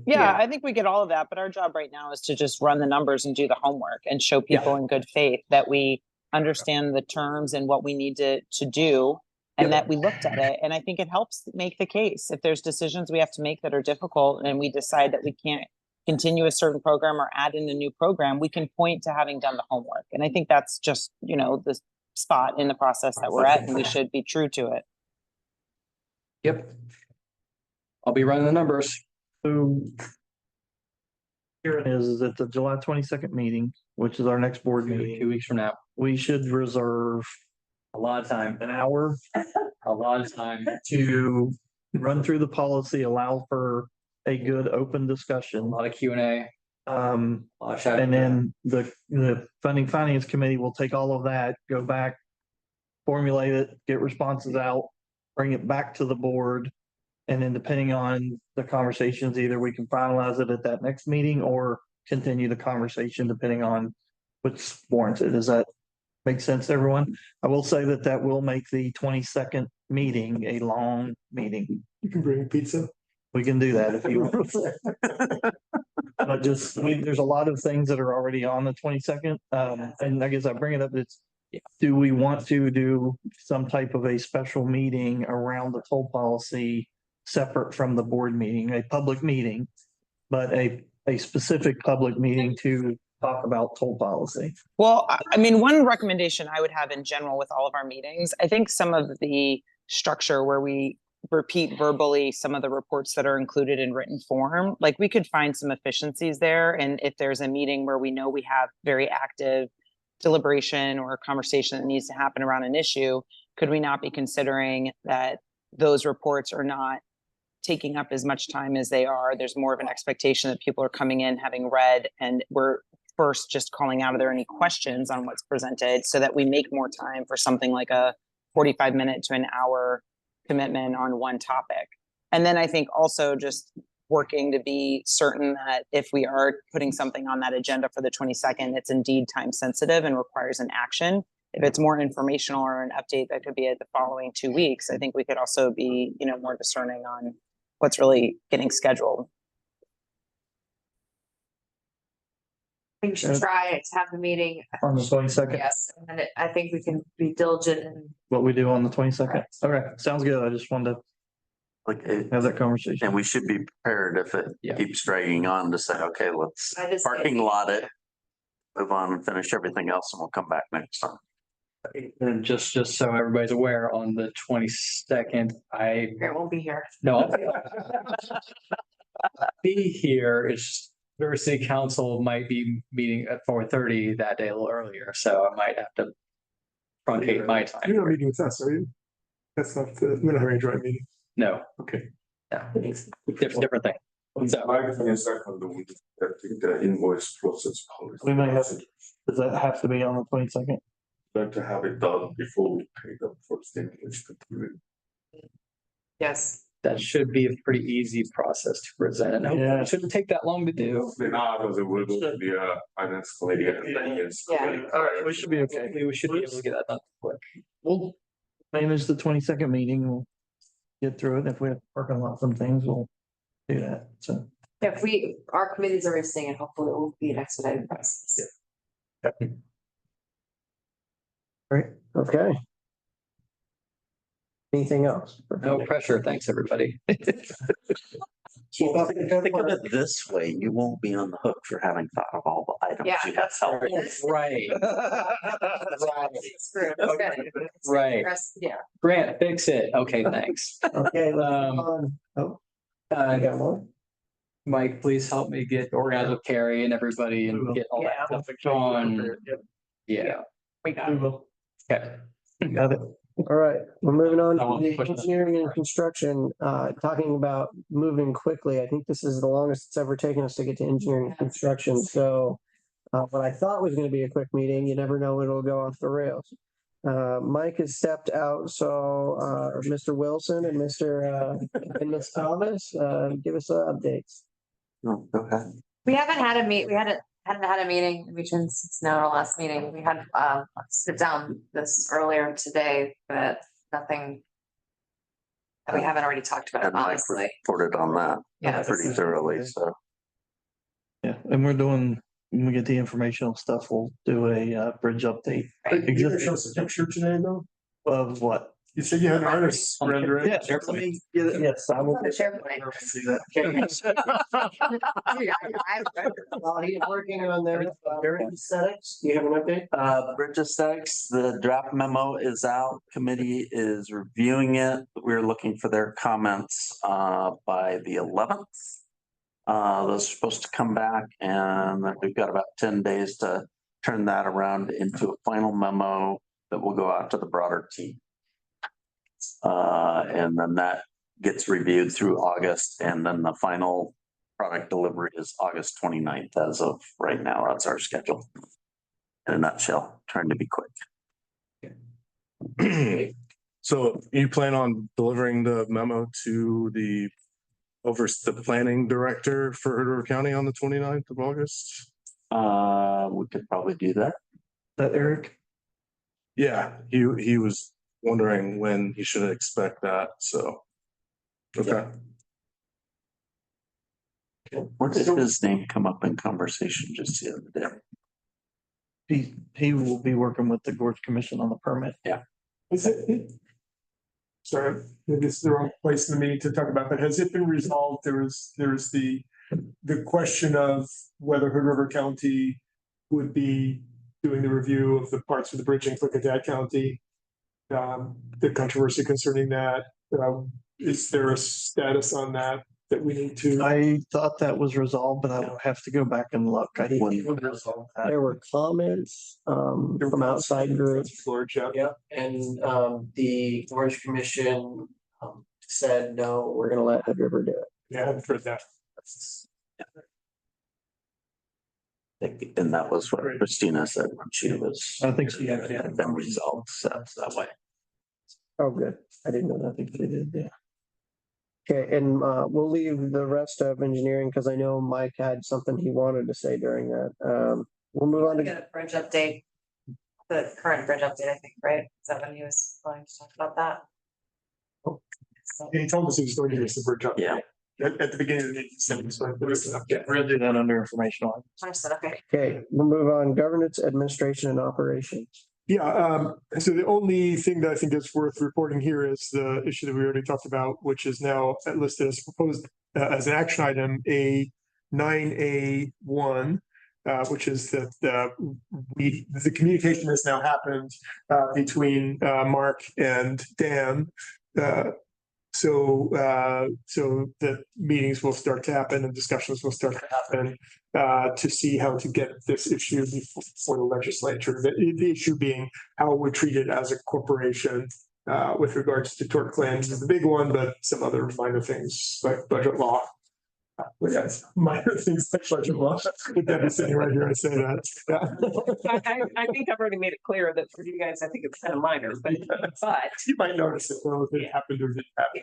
Yeah, I think we get all of that, but our job right now is to just run the numbers and do the homework and show people in good faith that we understand the terms and what we need to do, and that we looked at it. And I think it helps make the case. If there's decisions we have to make that are difficult and we decide that we can't continue a certain program or add in a new program, we can point to having done the homework. And I think that's just, you know, the spot in the process that we're at, and we should be true to it. Yep. I'll be running the numbers. So here it is at the July 22nd meeting, which is our next board meeting. 2 weeks from now. We should reserve a lot of time, an hour, a lot of time to run through the policy, allow for a good open discussion. A lot of Q&A. And then the funding finance committee will take all of that, go back, formulate it, get responses out, bring it back to the board. And then depending on the conversations, either we can finalize it at that next meeting or continue the conversation depending on what's warranted. Does that make sense to everyone? I will say that will make the 22nd meeting a long meeting. You can bring pizza. We can do that if you want. But just, there's a lot of things that are already on the 22nd. And I guess I bring it up, do we want to do some type of a special meeting around the toll policy separate from the board meeting, a public meeting, but a specific public meeting to talk about toll policy? Well, I mean, one recommendation I would have in general with all of our meetings, I think some of the structure where we repeat verbally some of the reports that are included in written form, like we could find some efficiencies there. And if there's a meeting where we know we have very active deliberation or a conversation that needs to happen around an issue, could we not be considering that those reports are not taking up as much time as they are? There's more of an expectation that people are coming in having read, and we're first just calling out, are there any questions on what's presented, so that we make more time for something like a 45-minute to an hour commitment on one topic. And then I think also just working to be certain that if we are putting something on that agenda for the 22nd, it's indeed time sensitive and requires an action. If it's more informational or an update that could be at the following 2 weeks, I think we could also be, more discerning on what's really getting scheduled. We should try to have the meeting. On the 22nd? Yes, and I think we can be diligent and. What we do on the 22nd? Okay, sounds good. I just wanted to have that conversation. And we should be prepared if it keeps dragging on to say, okay, let's parking lot it, move on and finish everything else, and we'll come back next time. And just so everybody's aware, on the 22nd, It won't be here. I'll be here. It's River City Council might be meeting at 4:30 that day, a little earlier, so I might have to truncate my time. You're not meeting with us, are you? That's not, we're not having a joint meeting. No. Okay. Yeah, it's different thing. What's up? My thing is on the invoice process. We may have, does that have to be on the 22nd? Like to have it done before we pay them for stimulus. Yes. That should be a pretty easy process to present, and it shouldn't take that long to do. Now, it will go to the finance committee and then yes. Yeah. All right, we should be okay. We should be able to get that done quick. We'll manage the 22nd meeting. We'll get through it. If we have to work on lots of things, we'll do that. So If our committees are seeing it, hopefully it will be an expedited process. Great, okay. Anything else? No pressure. Thanks, everybody. Well, think of it this way, you won't be on the hook for having thought of all the items you have help with. Right. Okay. Right. Yeah. Grant, fix it. Okay, thanks. Okay, let's move on. Oh, I got more. Mike, please help me get organized with Carrie and everybody and get all that stuff on. Yeah. we will. Okay. Got it. All right, we're moving on I to won't the push that. engineering and construction, talking about moving quickly. I think this is the longest it's ever taken us to get to engineering and construction. So what I thought was going to be a quick meeting, you never know when it'll go off the rails. Mike has stepped out, so Mr. Wilson and and Ms. Thomas, give us updates. No, go ahead. We haven't had a meet, we hadn't had a meeting since our last meeting. We had sit down this earlier today, but nothing that we haven't already talked about, And Mike honestly. reported on that Yeah. pretty thoroughly, so. Yeah, and when we get the informational stuff, we'll do a bridge update. You show us a picture today, though? Of what? You said you had an artist render it. Yeah, let me get it. Yes, I will. The SharePoint. While he's working on their aesthetics, do you have an update? Bridge aesthetics, the draft memo is out, committee is reviewing it. We're looking for their comments by the 11th. Those are supposed to come back, and then we've got about 10 days to turn that around into a final memo that will go out to the broader team. And then that gets reviewed through August, and then the final product delivery is August 29th as of right now. That's our schedule. In a nutshell, trying to be quick. So you plan on delivering the memo to the planning director for Hood River County on the 29th of August? We could probably do that. That Eric? Yeah, he was wondering when he should expect that, so. Okay. Where did his name come up in conversation just the other day? He will be working with the Gorge Commission on the permit. Is it? Sorry, maybe it's the wrong place in the meeting to talk about, but has it been resolved? There's the question of whether Hood River County would be doing the review of the parts of the bridge in Clickitat County. The controversy concerning that, is there a status on that we need to? I thought that was resolved, but I will have to go back and look. I think it was resolved. There were comments from outside groups. Georgia. Yep, and the Orange Commission said, no, we're gonna let Hood River do it. Yeah, I haven't heard that. And that was what Christina said when she was. I think she actually had them resolved that way. Oh, good. I didn't know that. I think they did, yeah. Okay, and we'll leave the rest of engineering because I know Mike had something he wanted to say during that. We'll move on to. Get a bridge update, the current bridge update, I think, right? Is that when he was going to talk about that? So, He told us he was going to give us the bridge up. Yeah. At the beginning of the meeting, he said he was going to give us an update. We're gonna do that under informational. understood, okay. Okay, we'll move on. Governance, administration, and operations. Yeah, so the only thing that I think is worth reporting here is the issue that we already talked about, which is now listed as proposed as an action item, A 9A1, which is that the communication has now happened between Mark and Dan. So that meetings will start to happen and discussions will start to happen to see how to get this issue before the legislature. The issue being how we treat it as a corporation with regards to tort claims is the big one, but some other minor things like budget law. But yes, minor things like budget law. With Debbie sitting right here, I say that. Yeah. I think I've already made it clear that for you guys, I think it's kind of minor, but You might notice it though, if it happened or didn't happen.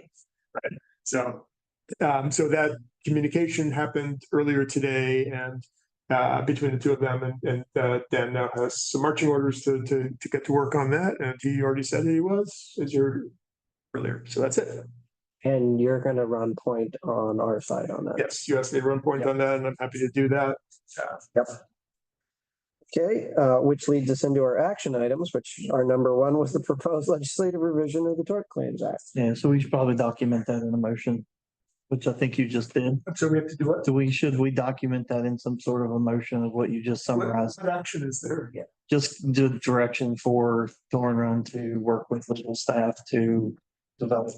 Right, so that communication happened earlier today and between the two of them and Dan now has some marching orders to get to work on that. And he already said that he was, as you heard earlier. So that's it. And you're gonna run point on our side on that. Yes, you asked me to run point on that and I'm happy to do that. Yep. Okay, which leads us into our action items, which our number one was the proposed legislative revision of the Tort Claims Act. Yeah, so we should probably document that in a motion, which I think you just did. So we have to do what? Should we document that in some sort of a motion of what you just summarized? What action is there? Yeah. Just the direction for Thorn Run to work with legal staff to develop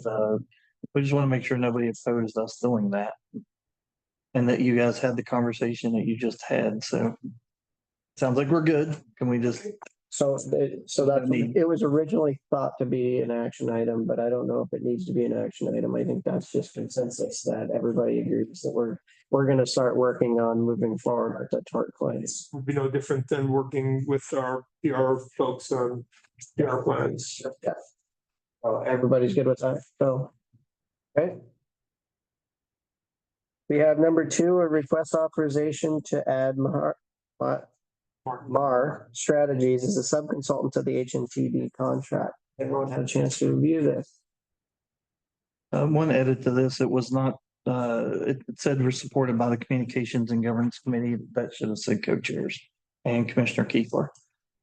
we just want to make sure nobody opposed us doing that. And that you guys had the conversation that you just had, so. Sounds like we're good. Can we just? So it was originally thought to be an action item, but I don't know if it needs to be an action item. I think that's just consensus that everybody agrees that we're gonna start working on moving forward with the tort claims. Would be no different than working with our PR folks on PR plans. Yeah. Oh, everybody's good with that, so. Okay. We have number 2, a request authorization to add MAR Strategies as a sub-consultant to the HNTB contract. Everyone had a chance to review this. One edit to this, it was not, it said we're supported by the Communications and Governance Committee. That should have said co-chairs and Commissioner Kiefler.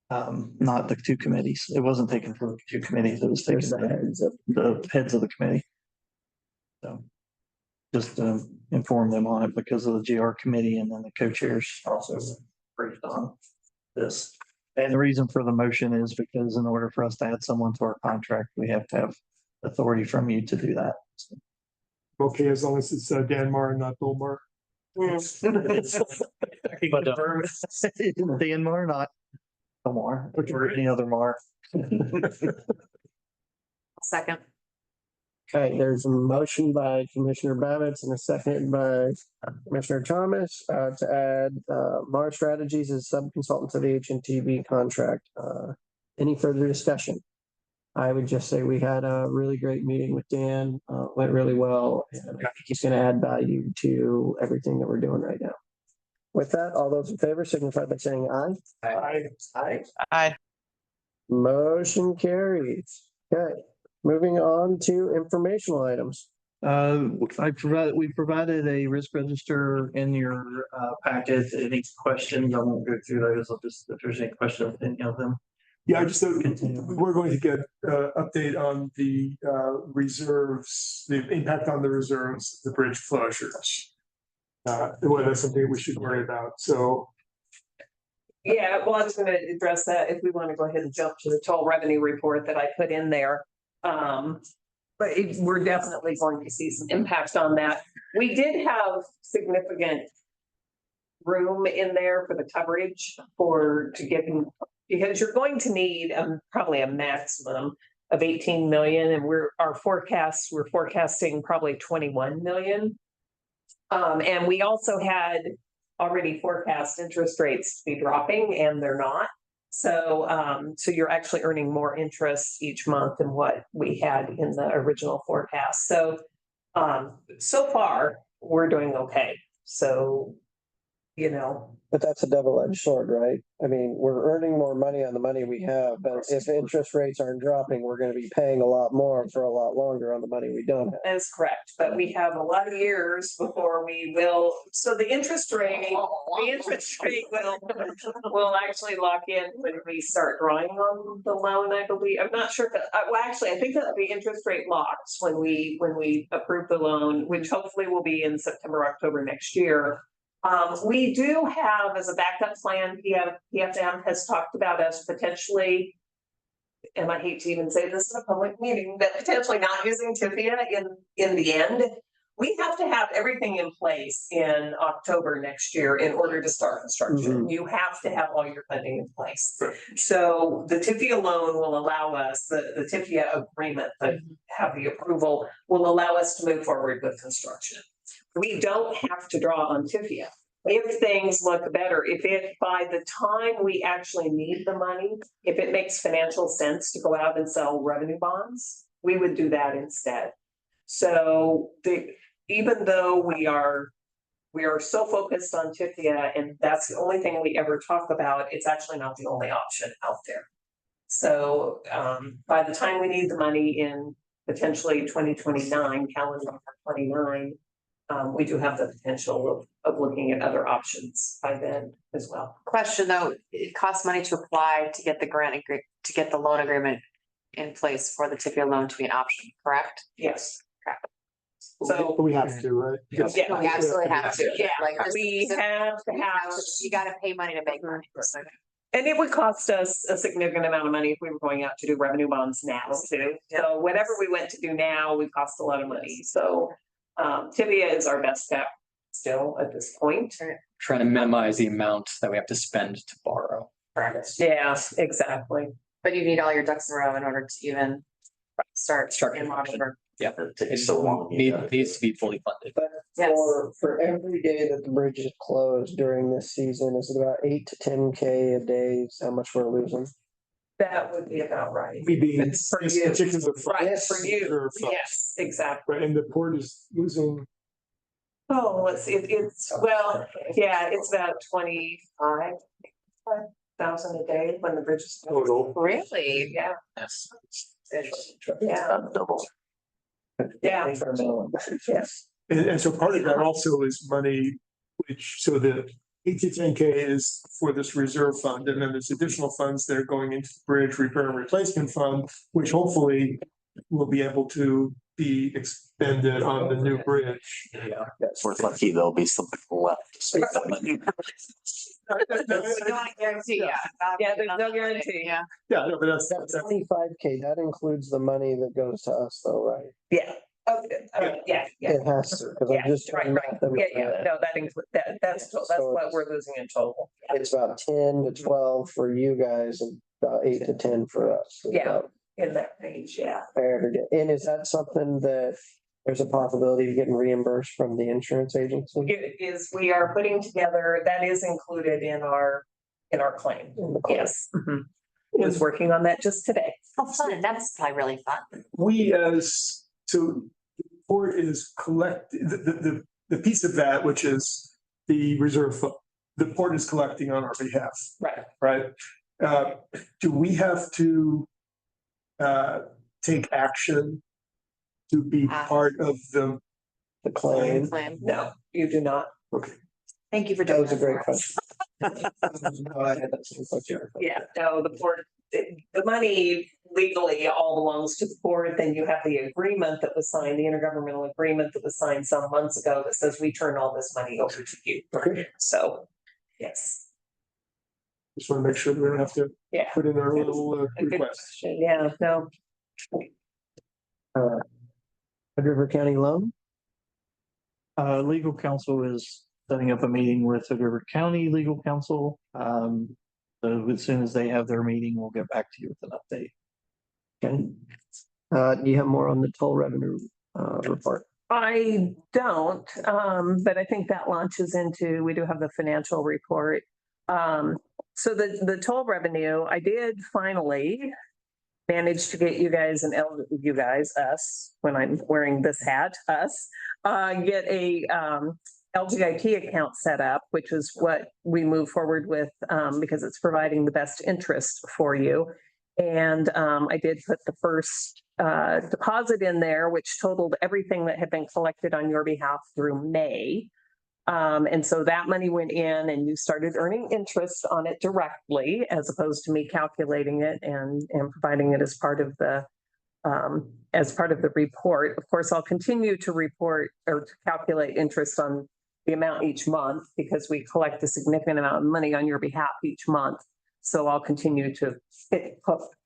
Not the two committees. It wasn't taken for the two committees. It was taken the heads of the committee. So just to inform them on it because of the GR committee and then the co-chairs also briefed on this. And the reason for the motion is because in order for us to add someone to our contract, we have to have authority from you to do that. So. Okay, as long as it's Dan Marr and not Bill Marr. But Dan Marr, not Bill Marr, or any other Marr. Second. Okay, there's a motion by Commissioner Babbitts and a second by Commissioner Thomas to add MAR Strategies as sub-consultant to the HNTB contract. Any further discussion? I would just say we had a really great meeting with Dan, went really well. And I think he's going to add value to everything that we're doing right now. With that, all those in favor signify by saying aye. Aye. Aye. Aye. Motion carries. Okay. Moving on to informational items. we provided a risk register in your packet. Any questions? I won't go through those. I'll just, if there's any questions, any of them. Yeah, I just, we're going to get update on the reserves, the impact on the reserves, the bridge closures. Well, that's something we should worry about. So. Yeah, well, I was gonna address that if we want to go ahead and jump to the total revenue report that I put in there. But we're definitely going to see some impact on that. We did have significant room in there for the coverage to get, because you're going to need probably a maximum of 18 million, and we're forecasting probably 21 million. And we also had already forecast interest rates to be dropping, and they're not. So, so you're actually earning more interest each month than what we had in the original forecast. So, so far we're doing okay. So, you know. But that's a double-edged sword, right? I mean, we're earning more money on the money we have, but if interest rates aren't dropping, we're going to be paying a lot more for a lot longer on the money we don't have. That's correct, but we have a lot of years before we will, so the interest rate will actually lock in when we start drawing on the loan, I believe. I'm not sure if well, actually, I think that the interest rate locks when we approve the loan, which hopefully will be in September, October next year. We do have, as a backup plan, PFM has talked about us potentially, and I hate to even say this in a public meeting, but potentially not using TIFIA in the end. We have to have everything in place in October next year in order to start construction. You have to have all your funding in place. So the TIFIA loan will allow us, the TIFIA agreement that have the approval will allow us to move forward with construction. We don't have to draw on TIFIA. If things look better, by the time we actually need the money, if it makes financial sense to go out and sell revenue bonds, we would do that instead. So even though we are so focused on TIFIA and that's the only thing we ever talk about, it's actually not the only option out there. So by the time we need the money in potentially 2029, calendar 29, we do have the potential of looking at other options by then as well. Question though, it costs money to apply to get the to get the loan agreement in place for the TIFIA loan to be an option, correct? Yes. Correct. So we have to, right? Yeah, we absolutely have to. Yeah, like we have to have. You got to pay money to make money. And it would cost us a significant amount of money if we were going out to do revenue bonds now too. So whatever we went to do now would cost a lot of money. So TIFIA is our best bet still at this point. Trying to minimize the amount that we have to spend to borrow. Correct. Yeah, exactly. But you need all your ducks in a row in order to even start construction. Yeah, it takes so long. Needs to be fully funded. But for every day that the bridge is closed during this season, is it about 8 to 10K a day? Is how much we're losing? That would be about right. We being for you. Right, for you. Yes, exactly. Right, and the port is losing. Oh, it's well, yeah, it's about 25,000 a day when the bridge is total. Really? Yeah. Yes. Yeah. Double. Yeah. Yes. And so part of that also is money, so the 8 to 10K is for this reserve fund, and then there's additional funds that are going into the bridge repair and replacement fund, which hopefully will be able to be expended on the new bridge. Yeah. If we're lucky, there'll be something left. Guarantee, yeah, there's no guarantee. Yeah. Yeah, no, but that's 25K, that includes the money that goes to us though, right? Yeah. Okay. Yeah. It has to, because I'm just. Right. Yeah. No, that includes that's what we're losing in total. It's about 10 to 12 for you guys and about 8 to 10 for us. Yeah, in that range, yeah. Fair to get. And is that something that there's a possibility of getting reimbursed from the insurance agency? It is, we are putting together, that is included in our claim. Yes. I was working on that just today. Oh, fun. That's probably really fun. So the port is the piece of that, which is the reserve fund, the port is collecting on our behalf. Right. Do we have to take action to be part of the, claim. Plan. No, you do not. okay. Thank you for That doing was a that great for us. question. No, I had that same question. Yeah, no, the board, the money legally all belongs to the board. Then you have the agreement that was signed, the intergovernmental agreement that was signed some months ago that says we turn all this money over to you. Okay. So, yes, Just want to make sure that we don't have to yeah. put in our little A good request. question. Yeah, no, Hood River County loan. Legal counsel is setting up a meeting with Hood River County Legal Counsel. So as soon as they have their meeting, we'll get back to you with an update. Okay. Do you have more on the toll revenue report? I don't, but I think that launches into, we do have the financial report. So the toll revenue, I did finally manage to get you guys us, when I'm wearing this hat, us, get a LGIP account set up, which is what we move forward with, because it's providing the best interest for you. And I did put the first deposit in there, which totaled everything that had been collected on your behalf through May. And so that money went in and you started earning interest on it directly, as opposed to me calculating it and providing it as part of the report. Of course, I'll continue to report or to calculate interest on the amount each month because we collect a significant amount of money on your behalf each month. So I'll continue to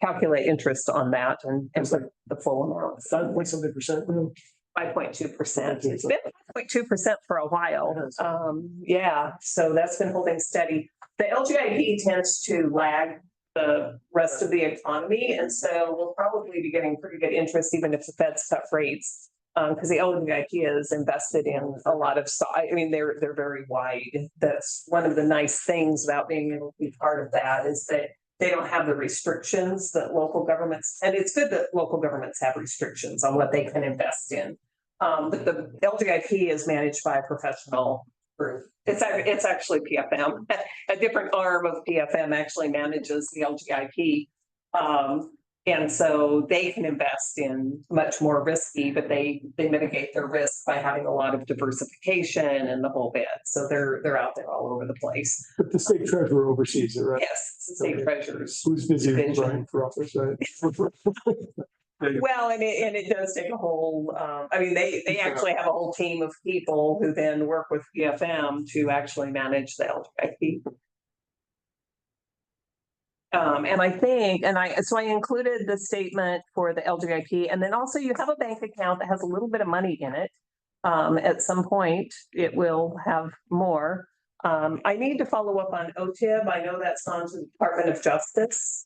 calculate interest on that and put the full amount. 5.something%. 5.2%. It's been 5.2% for a while. Yeah, so that's been holding steady. The LGIP tends to lag the rest of the economy, and so we'll probably be getting pretty good interest even if the Fed's cut rates. Because the LGIP is invested in a lot of stock. I mean, they're very wide. That's one of the nice things about being able to be part of that is that they don't have the restrictions that local governments, and it's good that local governments have restrictions on what they can invest in. But the LGIP is managed by a professional group. It's actually PFM. A different arm of PFM actually manages the LGIP. And so they can invest in much more risky, but they mitigate their risk by having a lot of diversification and the whole bit. So they're out there all over the place. But the state treasurer oversees it, right? Yes, it's the state treasurers. Who's busy division. running for office, right? Well, and it does take a whole, I mean, they actually have a whole team of people who then work with PFM to actually manage the LGIP. And I think, so I included the statement for the LGIP, and then also you have a bank account that has a little bit of money in it. At some point, it will have more. I need to follow up on OTIB. I know that's gone to the Department of Justice.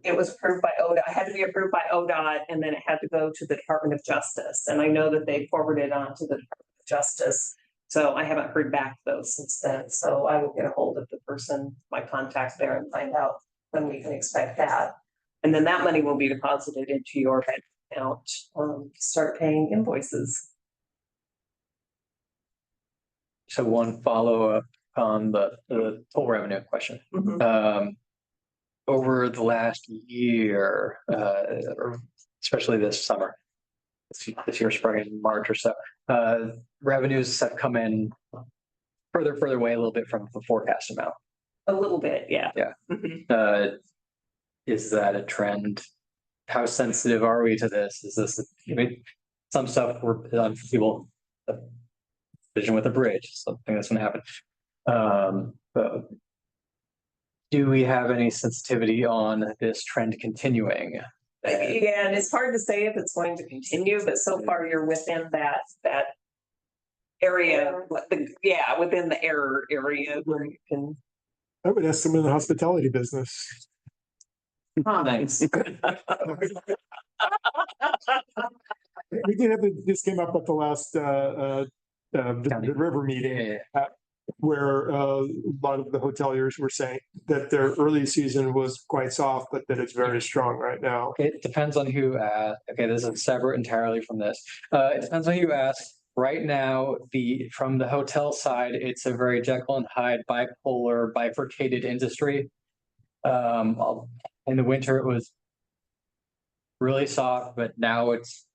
It was approved by ODOT. It had to be approved by ODOT, and then it had to go to the Department of Justice. And I know that they forwarded on to the Department of Justice. So I haven't heard back those since then. So I will get a hold of the person, my contact there, and find out when we can expect that. And then that money will be deposited into your bank account to start paying invoices. So one follow-up on the toll revenue question. Over the last year, or especially this summer, this year spring in March or so, revenues have come in further away a little bit from the forecast amount. A little bit, yeah. Yeah. Is that a trend? How sensitive are we to this? Is this, I mean, some stuff we're on people, vision with a bridge, something that's gonna happen. But do we have any sensitivity on this trend continuing? Yeah, and it's hard to say if it's going to continue, but so far you're within that area, within the error area where you can. I would ask them in the hospitality business. Thanks. We did have, this came up at the last, the river meeting. Where a lot of the hoteliers were saying that their early season was quite soft, but that it's very strong right now. It depends on who asks. Okay, this is separate entirely from this. It depends on who you ask. Right now, from the hotel side, it's a very Jekyll and Hyde, bipolar, bifurcated industry. In the winter, it was really soft, but now it's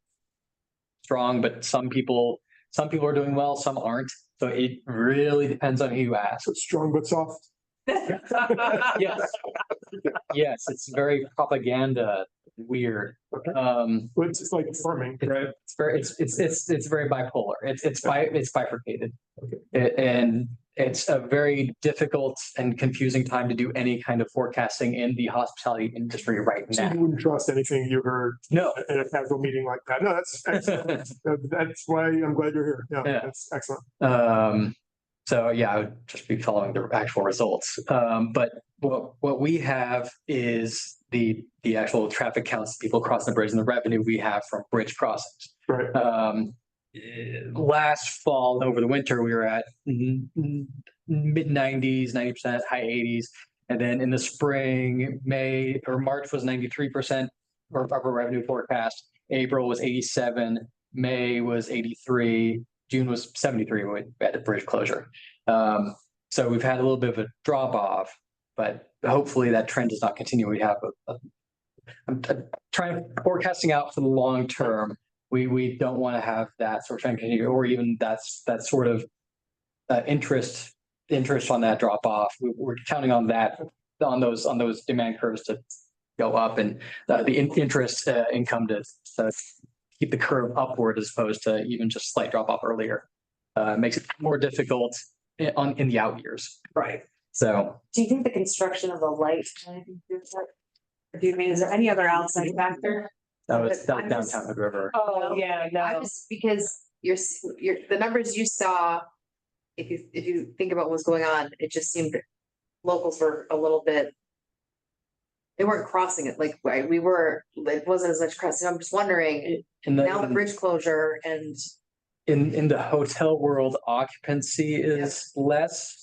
strong, but some people are doing well, some aren't. So it really depends on who you ask. Strong but soft. Yes. Yes, it's very propaganda weird. Well, it's just like farming, right? It's very bipolar. It's bifurcated. And it's a very difficult and confusing time to do any kind of forecasting in the hospitality industry right So now. you wouldn't trust anything you heard No. at a casual meeting like that. No, that's excellent. That's why I'm glad you're here. Yeah. That's excellent. So yeah, I would just be following the actual results. But what we have is the actual traffic counts, people crossing the bridge, and the revenue we have from bridge crossings. Right. Last fall, over the winter, we were at mid 90s, 90%, high 80s. And then in the spring, May or March was 93% of our revenue forecast. April was 87, May was 83, June was 73 when we had the bridge closure. So we've had a little bit of a drop off, but hopefully that trend does not continue. We have I'm trying forecasting out for the long term. We don't want to have that sort of trend continue, or even that sort of interest on that drop off. We're counting on that, on those demand curves to go up, and the interest income to keep the curve upward as opposed to even just slight drop off earlier. Makes it more difficult in the out years. Right. So Do you think the construction of the light? Do you mean, is there any other outside factor? that was downtown Hood River. Oh, yeah, I no. just, because the numbers you saw, if you think about what's going on, it just seemed that locals were a little bit. They weren't crossing it like, right, it wasn't as much crossing. I'm just wondering, now the bridge closure and. In the hotel world, occupancy is less,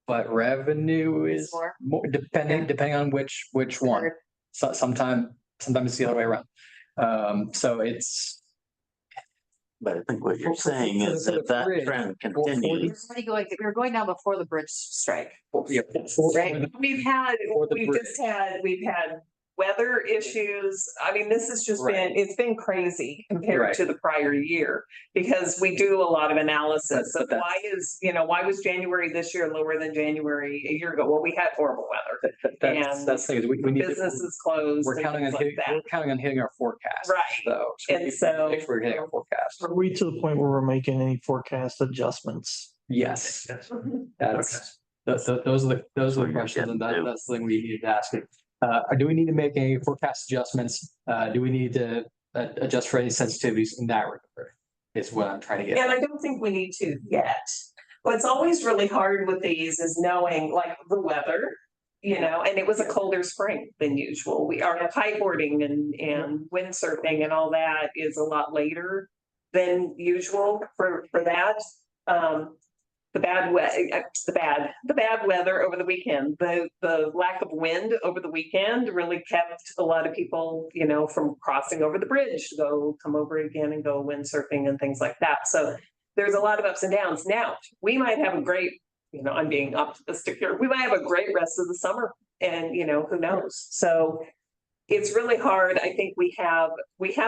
but revenue is more, depending on which one. So sometimes it's the other way around. So it's. But I think what you're saying is that trend continues. We were going down before the bridge strike. Right. We've had weather issues. I mean, this has just it's been crazy compared to the prior year, because we do a lot of analysis of why was January this year lower than January a year ago? Well, we had horrible weather. That's the thing, we need businesses closed. We're counting on hitting our forecast. Right. So we're hitting our forecast. Are we to the point where we're making any forecast adjustments? Yes. That's those are the questions, and that's the thing we need to ask. Do we need to make any forecast adjustments? Do we need to adjust for any sensitivities in that regard? Is what I'm trying to get. And I don't think we need to yet. What's always really hard with these is knowing, like, the weather, and it was a colder spring than usual. We are kiteboarding and windsurfing and all that is a lot later than usual for that. The bad weather over the weekend, the lack of wind over the weekend really kept a lot of people, from crossing over the bridge to come over again and go windsurfing and things like that. So there's a lot of ups and downs. Now we might have a great, I'm being optimistic here. We might have a great rest of the summer, and who knows? So it's really hard. I think we have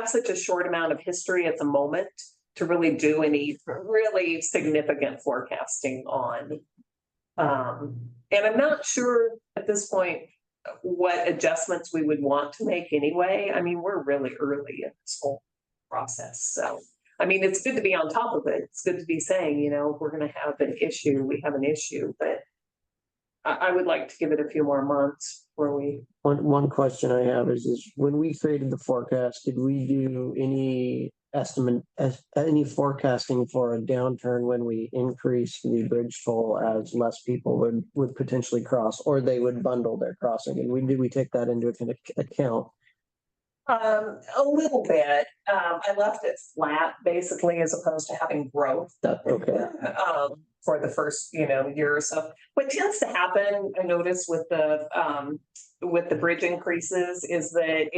such a short amount of history at the moment to really do any really significant forecasting on. And I'm not sure at this point what adjustments we would want to make anyway. I mean, we're really early in this whole process. So, I mean, it's good to be on top of it. It's good to be saying, if we're going to have an issue, we have an issue, but I would like to give it a few more months where we. One question I have is when we created the forecast, did we do any any forecasting for a downturn when we increase the bridge toll as less people would potentially cross, or they would bundle their crossing? And did we take that into account? A little bit. I left it flat basically, as opposed to having growth. Okay. For the first, year or so. What tends to happen, I notice with the bridge increases, is that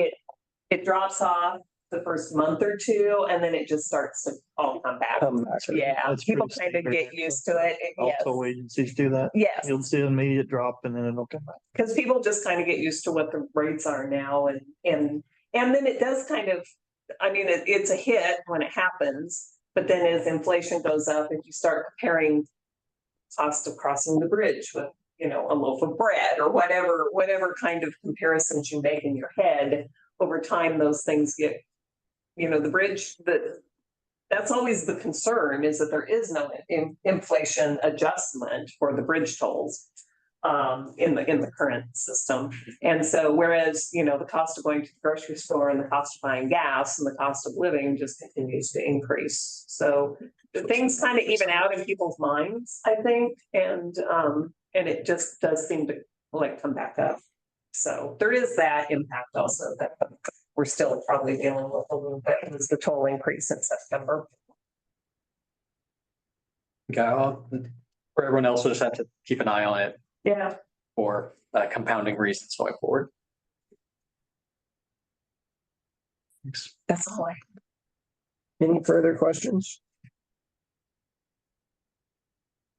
it drops off the first month or two, and then it just starts to all come back. Yeah, people kind of get used to it. Also, agencies do that. Yes, you'll see an immediate drop, and then it'll come back. Because people just kind of get used to what the rates are now, and then it does kind of I mean, it's a hit when it happens, but then as inflation goes up, if you start comparing cost of crossing the bridge with, you know, a loaf of bread or whatever kind of comparisons you make in your head, over time, those things get, you know, the bridge, that's always the concern, is that there is no inflation adjustment for the bridge tolls in the current system. And so whereas, you know, the cost of going to the grocery store and the cost of buying gas and the cost of living just continues to increase. So things kind of even out in people's minds, I think, and it just does seem to like come back up. So there is that impact also that we're still probably dealing with a little bit, is the toll increase in September. Okay, well, for everyone else, we'll just have to keep an eye on it. Yeah. For compounding reasons going forward. Thanks. That's all I. Any further questions?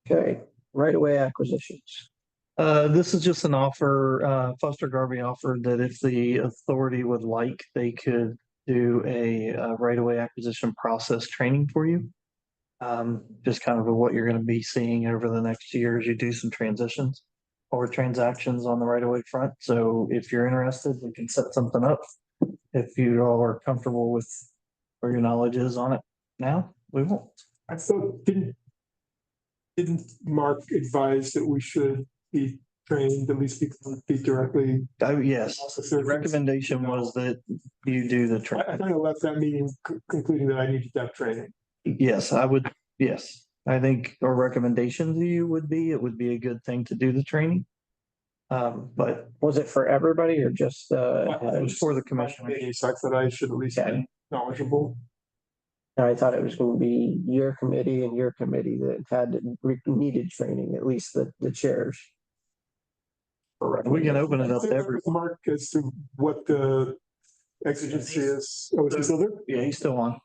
Okay, right-of-way acquisitions. This is just an offer, Foster Garvey offered that if the authority would like, they could do a right-of-way acquisition process training for you. Just kind of what you're going to be seeing over the next year as you do some transitions or transactions on the right-of-way front. So if you're interested, we can set something up. If you all are comfortable with where your knowledge is on it now, we won't. I thought, didn't Mark advise that we should be trained, at least be directly? Yes, the recommendation was that you do the I training. kind of left that meeting concluding that I needed to have training. Yes, I would. Yes, I think our recommendation to you would be, it would be a good thing to do the training. But was it for everybody or just it was for the commissioner? So I thought I should at least be knowledgeable. I thought it was going to be your committee and your committee that needed training, at least the chairs. We can open it up to everyone. Mark, as to what the exigency is. Oh, is he still there? Yeah, he's still on.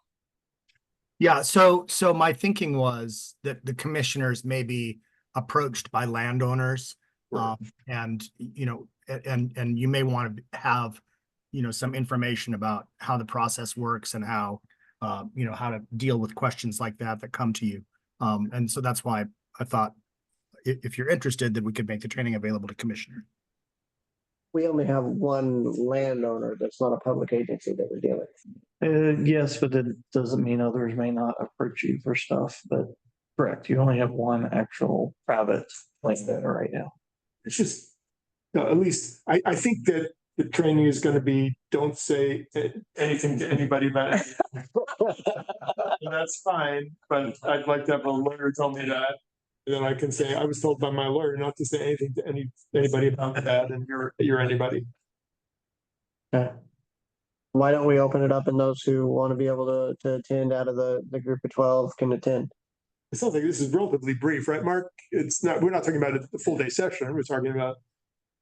Yeah, so my thinking was that the commissioners may be approached by landowners. And you know, and you may want to have, you know, some information about how the process works and how you know, how to deal with questions like that come to you. And so that's why I thought if you're interested, that we could make the training available to commissioners. We only have one landowner that's not a public agency that we're dealing with. Yes, but that doesn't mean others may not approach you for stuff. But correct, you only have one actual private landowner right now. It's just, at least I think that the training is going to be, don't say anything to anybody about it. That's fine, but I'd like to have a lawyer tell me that. And then I can say, I was told by my lawyer not to say anything to anybody about that, and you're anybody. Okay. Why don't we open it up and those who want to be able to attend out of the group of 12 can attend? It sounds like this is relatively brief, right, Mark? It's not, we're not talking about a full day session. We're talking about.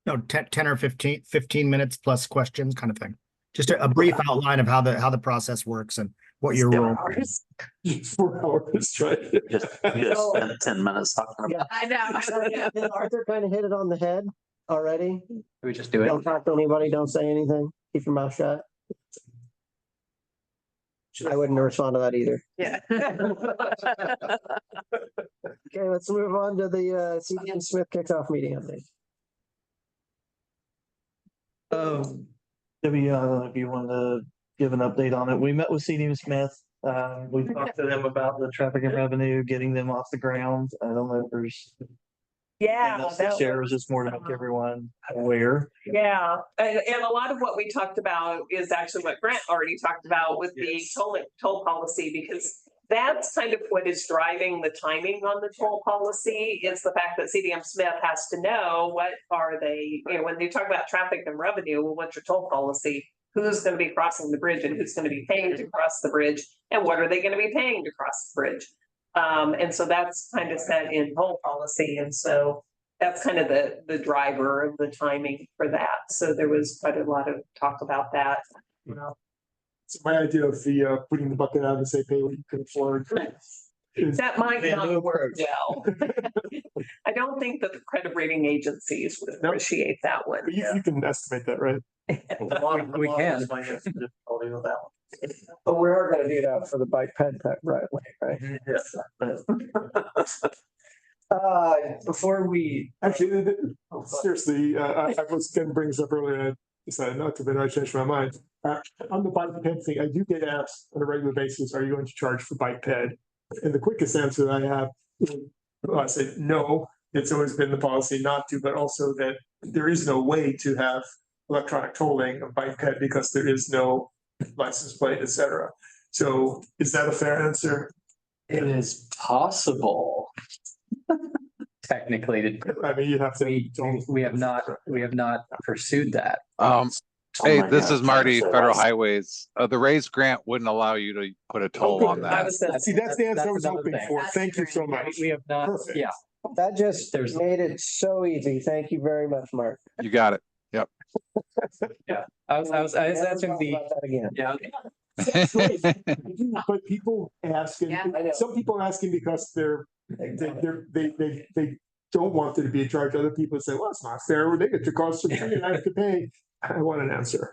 No, 10 or 15 minutes plus questions kind of thing. Just a brief outline of how the process works and what your role is. 4 hours, right? Just spend 10 minutes talking about. Yeah. I know. Did Arthur kind of hit it on the head already? We just do it. Don't talk to anybody, don't say anything, keep your mouth shut. I wouldn't respond to that either. Yeah. Okay, let's move on to the CDM Smith kickoff meeting update. Debbie, I don't know if you want to give an update on it. We met with CDM Smith. We talked to them about the traffic and revenue, getting them off the ground. I don't know if there's. Yeah. Share was just more to make everyone aware. Yeah, and a lot of what we talked about is actually what Grant already talked about with the toll policy, because that's kind of what is driving the timing on the toll policy, is the fact that CDM Smith has to know what are they, you know, when you talk about traffic and revenue, well, what's your toll policy? Who's going to be crossing the bridge and who's going to be paying to cross the bridge, and what are they going to be paying to cross the bridge? And so that's kind of set in toll policy. And so that's kind of the driver of the timing for that. So there was quite a lot of talk about that. You know, it's my idea of the putting the bucket out and say, pay what you can afford. That might not work well. I don't think that the credit rating agencies would appreciate that one. But you can estimate that, right? We can. But we are gonna do that for the bike ped tech right away, right? Before we, Actually, seriously, I was gonna bring this up earlier, I decided not to, but I changed my mind. On the bike ped thing, I do get asked on a regular basis, are you going to charge for bike ped? And the quickest answer that I have, I said, no, it's always been the policy not to, but also that there is no way to have electronic tolling of bike ped because there is no license plate, et cetera. So is that a fair answer? it is possible. Technically, I mean, you have to. we have not pursued that. Hey, my this God, is Marty, trying to say Federal license. Highways. The raised grant wouldn't allow you to put a toll on I that. was gonna See, that's the answer I was another hoping thing. for. Thank you so much. We have not, Perfect. yeah. That just There's- made it so easy. Thank you very much, Mark. You got it. Yep. I was Never answering thought the, about that again. yeah. That's great. But people asking, Yeah, I know. some people asking because they don't want there to be a charge. Other people say, well, it's not fair. They get to cost of free and I have to pay. I want an answer.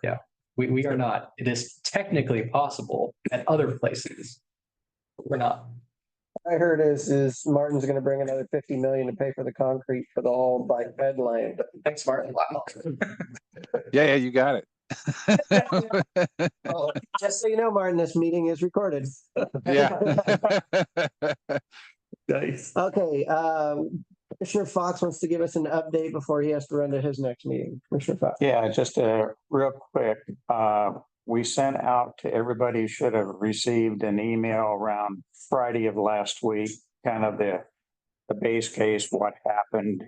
We are not. It is technically possible at other places. We're not. I heard is Martin's gonna bring another 50 million to pay for the concrete for the whole bike ped lane. Thanks, Martin. Wow. Yeah, you got it. Just so you know, Martin, this meeting is recorded. Yeah. Nice. Okay, Commissioner Fox wants to give us an update before he has to run to his next meeting. Commissioner Fox. Yeah, just real quick, we sent out to everybody, should have received an email around Friday of last week, kind of the base case, what happened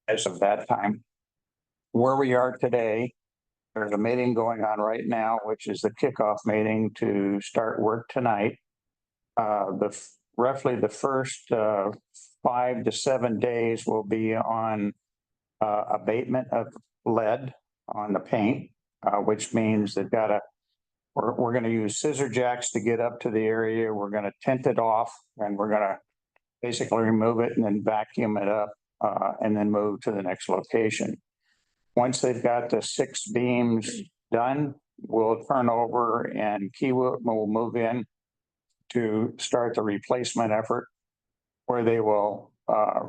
as of that time. Where we are today, there's a meeting going on right now, which is the kickoff meeting to start work tonight. Roughly the first 5 to 7 days will be on abatement of lead on the paint, which means they've got we're going to use scissor jacks to get up to the area. We're going to tent it off and we're going to basically remove it and then vacuum it up and then move to the next location. Once they've got the 6 beams done, we'll turn over and Kiewit will move in to start the replacement effort where they will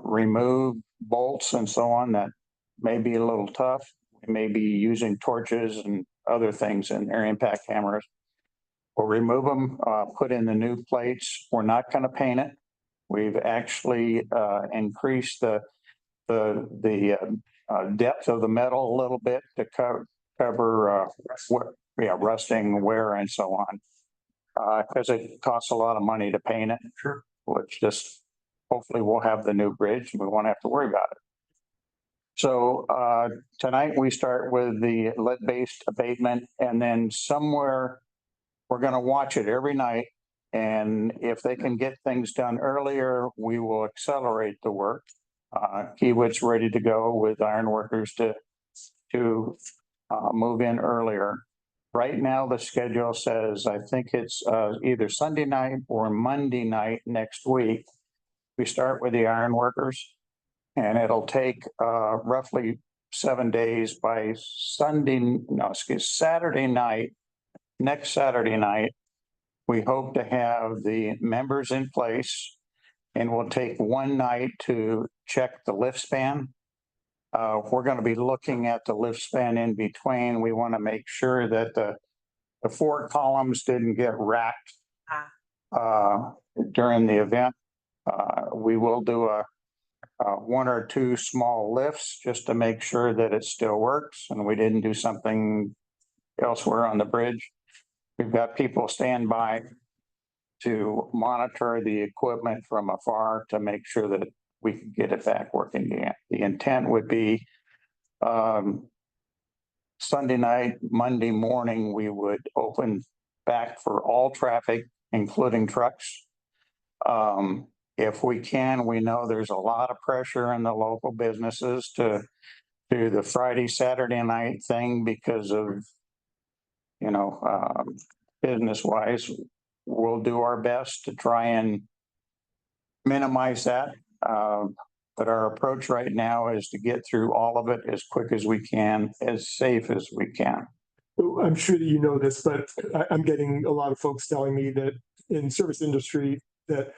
remove bolts and so on that may be a little tough. We may be using torches and other things in their impact hammers. We'll remove them, put in the new plates. We're not going to paint it. We've actually increased the depth of the metal a little bit to cover rusting, wear, and so on. Because it costs a lot of money to paint it. Sure. Which just hopefully we'll have the new bridge and we won't have to worry about it. So tonight we start with the lead-based abatement, and then somewhere we're going to watch it every night. And if they can get things done earlier, we will accelerate the work. Kiewit's ready to go with ironworkers to move in earlier. Right now, the schedule says, I think it's either Sunday night or Monday night next week. We start with the ironworkers, and it'll take roughly 7 days. By Saturday night, next Saturday night, we hope to have the members in place, and we'll take one night to check the lift span. We're going to be looking at the lift span in between. We want to make sure that the 4 columns didn't get racked during the event. We will do a 1 or 2 small lifts just to make sure that it still works and we didn't do something elsewhere on the bridge. We've got people stand by to monitor the equipment from afar to make sure that we can get it back working again. The intent would be Sunday night, Monday morning, we would open back for all traffic, including trucks. If we can, we know there's a lot of pressure in the local businesses to do the Friday, Saturday night thing because of, business wise. We'll do our best to try and minimize that. But our approach right now is to get through all of it as quick as we can, as safe as we can. I'm sure that you know this, but I'm getting a lot of folks telling me that in service industry that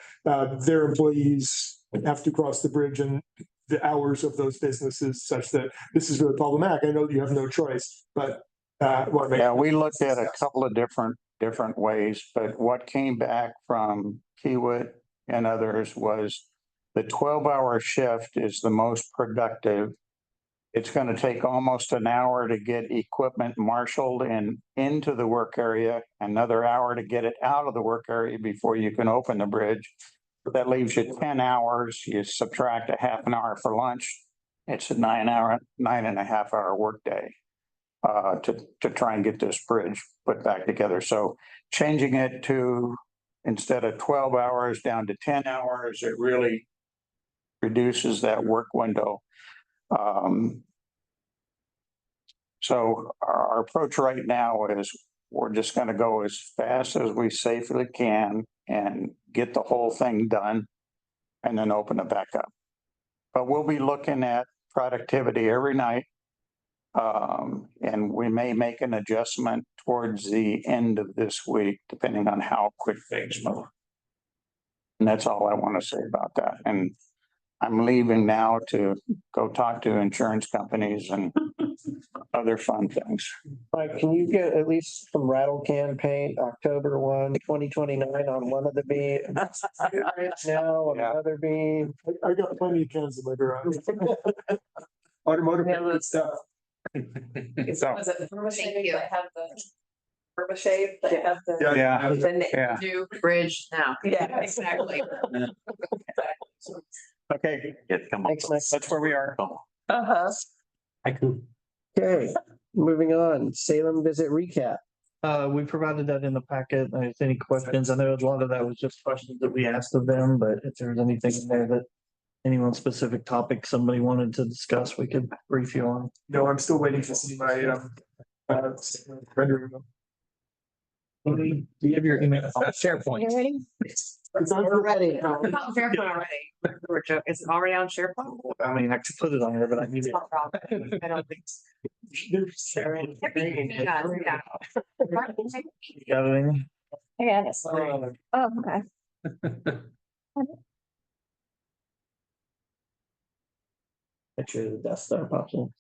their employees have to cross the bridge and the hours of those businesses such that this is really problematic. I know you have no choice, but yeah, we looked at a couple of different ways, but what came back from Kiewit and others was the 12-hour shift is the most productive. It's going to take almost an hour to get equipment marshaled and into the work area, another hour to get it out of the work area before you can open the bridge. That leaves you 10 hours. You subtract a half an hour for lunch. It's a 9.5 hour workday to try and get this bridge put back together. So changing it to instead of 12 hours down to 10 hours, it really reduces that work window. So our approach right now is we're just going to go as fast as we safely can and get the whole thing done and then open it back up. But we'll be looking at productivity every night. And we may make an adjustment towards the end of this week, depending on how quick things move. And that's all I want to say about that. And I'm leaving now to go talk to insurance companies and other fun things. Mike, can you get at least some rattle can paint October 1, 2029 on one of the beams? Now on another beam. I got plenty of cans in my garage. Automotive stuff. Was it Thank you. Have the Shave, they have the. Yeah. New bridge now. Yeah, exactly. Okay, Thanks, Mike. that's where we are. Uh-huh. Okay, moving on. Salem visit recap. We provided that in the packet. If there's any questions, I know a lot of that was just questions that we asked of them, but if there's anything in there that any one specific topic somebody wanted to discuss, we could brief you on. No, I'm still waiting to see my rendering. Do you have your email? SharePoint. You ready? We're ready. SharePoint already. Is it already on SharePoint? I mean, I could put it on there, but I need it. I don't think. You got anything? Yeah, it's. Oh, okay. Make sure the desktop pops in.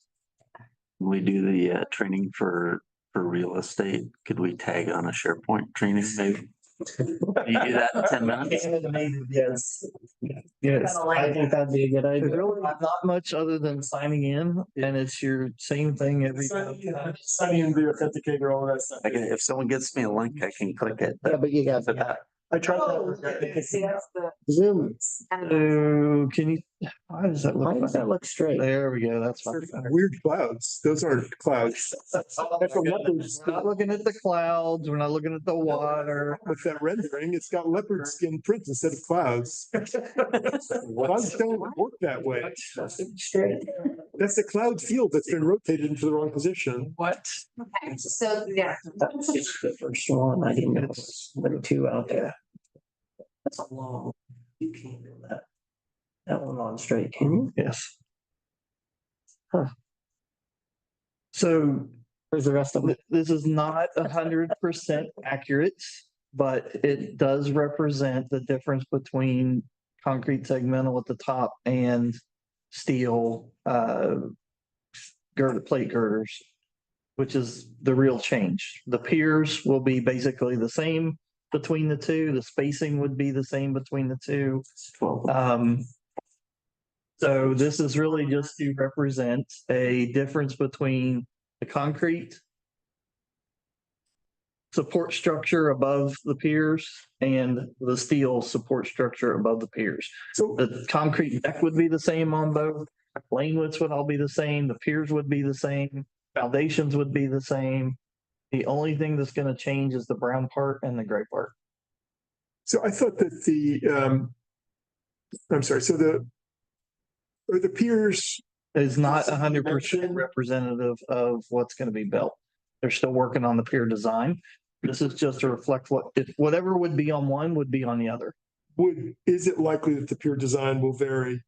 We do the training for real estate. Could we tag on a SharePoint training maybe? Can you do that in 10 minutes? Yes. Yes, I think that'd be a good idea. There's really not much other than signing in, and it's your same thing every time. Signing in the authenticator, all that stuff. If someone gets me a link, I can click it. Yeah, but you got that. I tried See, that. that's the. Zoom. So can you, why does that Why look? does that look straight? There we go, that's fine. Weird clouds. Those aren't clouds. That's a leopard We're skin. not looking at the clouds, we're not looking at the water. With that rendering, it's got leopard skin print instead of clouds. Clouds don't work that way. Straight. That's the cloud field that's been rotated into the wrong position. What? Okay, so, yeah. That's just the first one. I didn't know there were two out there. That's a long. You can't do that. That one on straight, can you? Yes. Huh. So Where's the rest of them? this is not 100% accurate, but it does represent the difference between concrete segmental at the top and steel plate girders, which is the real change. The piers will be basically the same between the two. The spacing would be the same between the two. So this is really just to represent a difference between the concrete support structure above the piers and the steel support structure above the piers. So The concrete deck would be the same on both. Lane widths would all be the same. The piers would be the same. Foundations would be the same. The only thing that's going to change is the brown part and the gray part. So I thought that I'm sorry, so the piers. Is not 100% representative of what's going to be built. They're still working on the pier design. This is just to reflect whatever would be on one would be on the other. is it likely that the pier design will vary?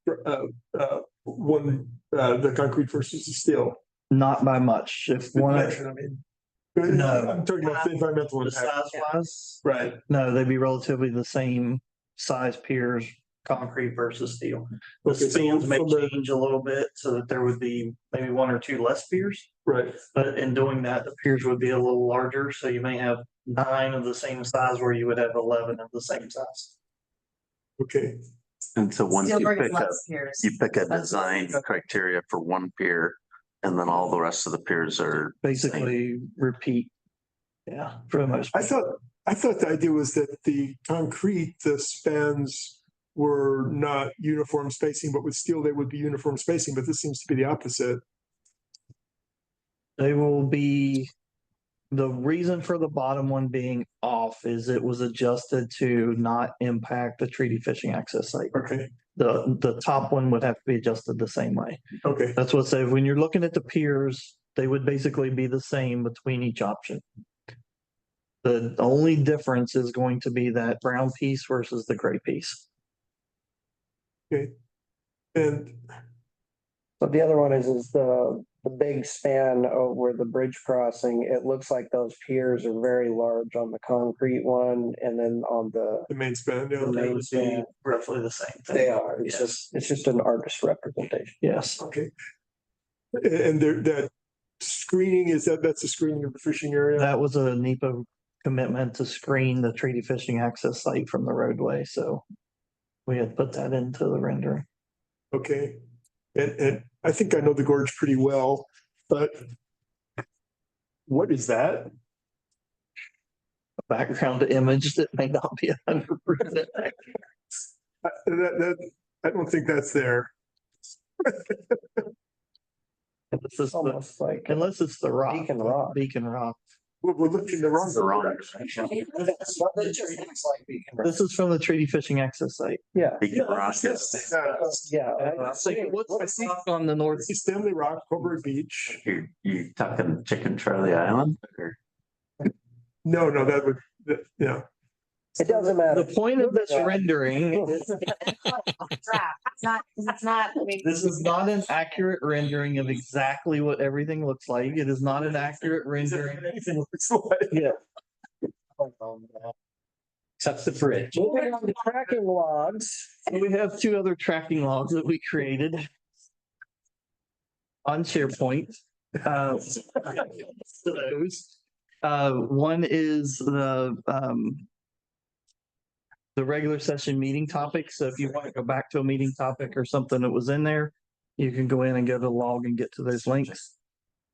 The concrete versus the steel? Not by much. If one, No. I'm talking about the environmental the impact. size wise, Right. no, they'd be relatively the same size piers, concrete versus steel. The Okay, so spans may from the- change a little bit so that there would be maybe one or two less piers. Right. But in doing that, the piers would be a little larger, so you may have 9 of the same size where you would have 11 of the same size. Okay. And so once you Steelberg is pick a, less piers. you pick a design criteria for one pier, and then all the rest of the piers are Basically repeat. Yeah, for the most I part. thought the idea was that the concrete, the spans were not uniform spacing, but with steel, they would be uniform spacing, but this seems to be the opposite. They will be, the reason for the bottom one being off is it was adjusted to not impact the treaty fishing access site. Okay. The top one would have to be adjusted the same way. Okay. That's what say when you're looking at the piers, they would basically be the same between each option. The only difference is going to be that brown piece versus the gray piece. Okay. And But the other one is the big span over the bridge crossing. It looks like those piers are very large on the concrete one, and then on the the main span, yeah. the main span, Roughly the same thing. they are. It's Yes. just an artist representation. Yes. Okay. And there, that screening, that's the screening of the fishing area? That was a NEPA commitment to screen the treaty fishing access site from the roadway, so we had put that into the rendering. Okay. And I think I know the gorge pretty well, but what is that? A background image that may not be 100% accurate. I don't think that's there. This is Almost like unless it's the rock. Beacon Rock. Beacon Rock. We're looking the wrong direction. That's what it just looks like Beacon Rock. This is from the treaty fishing access site. Yeah. Beacon Rock is, Yeah. What's the rock on the north? This is Stanley Rock, Coburg Beach. you talking Chicken Charlie Island? Or No, that would, yeah. It doesn't matter. The point of this rendering is It's not, I mean. this is not an accurate rendering of exactly what everything looks like. It is not an accurate rendering. Anything looks like. Yeah. Except the bridge. Moving on to tracking logs. So we have 2 other tracking logs that we created on SharePoint. Those. One is the regular session meeting topic. So if you want to go back to a meeting topic or something that was in there, you can go in and go to log and get to those links.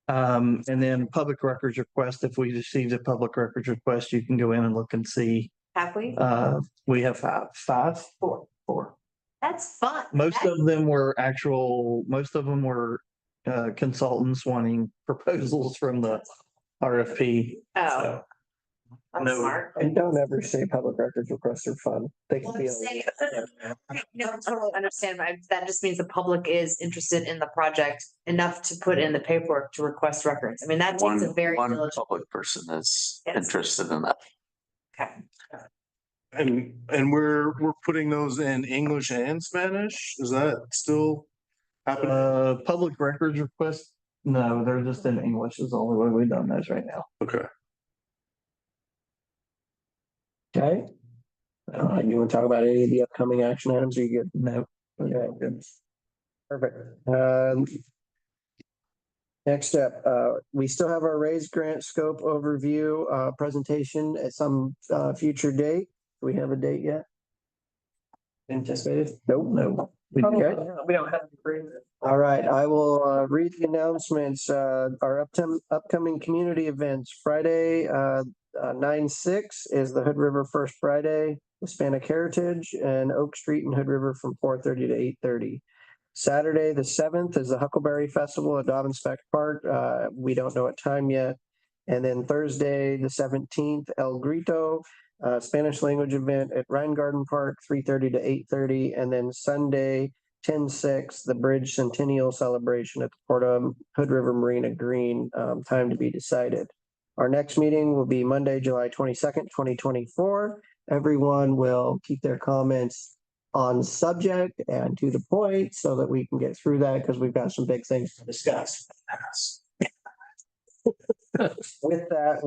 And then public records request. If we received a public records request, you can go in and look and see. Have we? We have four. That's fun. Most of them were consultants wanting proposals from the RFP. Oh, So, I'm no. smart. And don't ever say public records requests are fun. They can Well, be. I'm saying- No, I totally understand, but that just means the public is interested in the project enough to put in the paperwork to request records. I mean, that takes a very one diligent. public person is Yes. interested in that. Okay. And we're putting those in English and Spanish? Is that still happening? Public records requests, no, they're just in English is the only way we've done those right now. Okay. Okay. You want to talk about any of the upcoming action items? Are you good? No. Okay, good. Perfect. Next up, we still have our raised grant scope overview presentation at some future date. Do we have a date yet? Anticipated? Nope. No. Okay. We don't have to bring it. All right, I will read the announcements. Our upcoming community events. Friday, 9/6 is the Hood River First Friday, Hispanic Heritage, and Oak Street and Hood River from 4:30 to 8:30. Saturday, the 7th is the Huckleberry Festival at Dobbins Spec Park. We don't know what time yet. And then Thursday, the 17th, El Grito, Spanish language event at Rhine Garden Park, 3:30 to 8:30. And then Sunday, 10/6, the Bridge Centennial Celebration at the Port of Hood River Marina Green, time to be decided. Our next meeting will be Monday, July 22nd, 2024. everyone will keep their comments on subject and to the point so that we can get through that because we've got some big things to discuss. With that,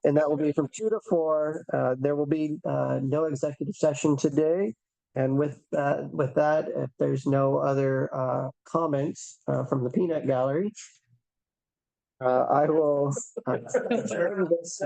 and that will be from 2 to 4. There will be no executive session today. And with that, if there's no other comments from the peanut gallery, I will adjourn this.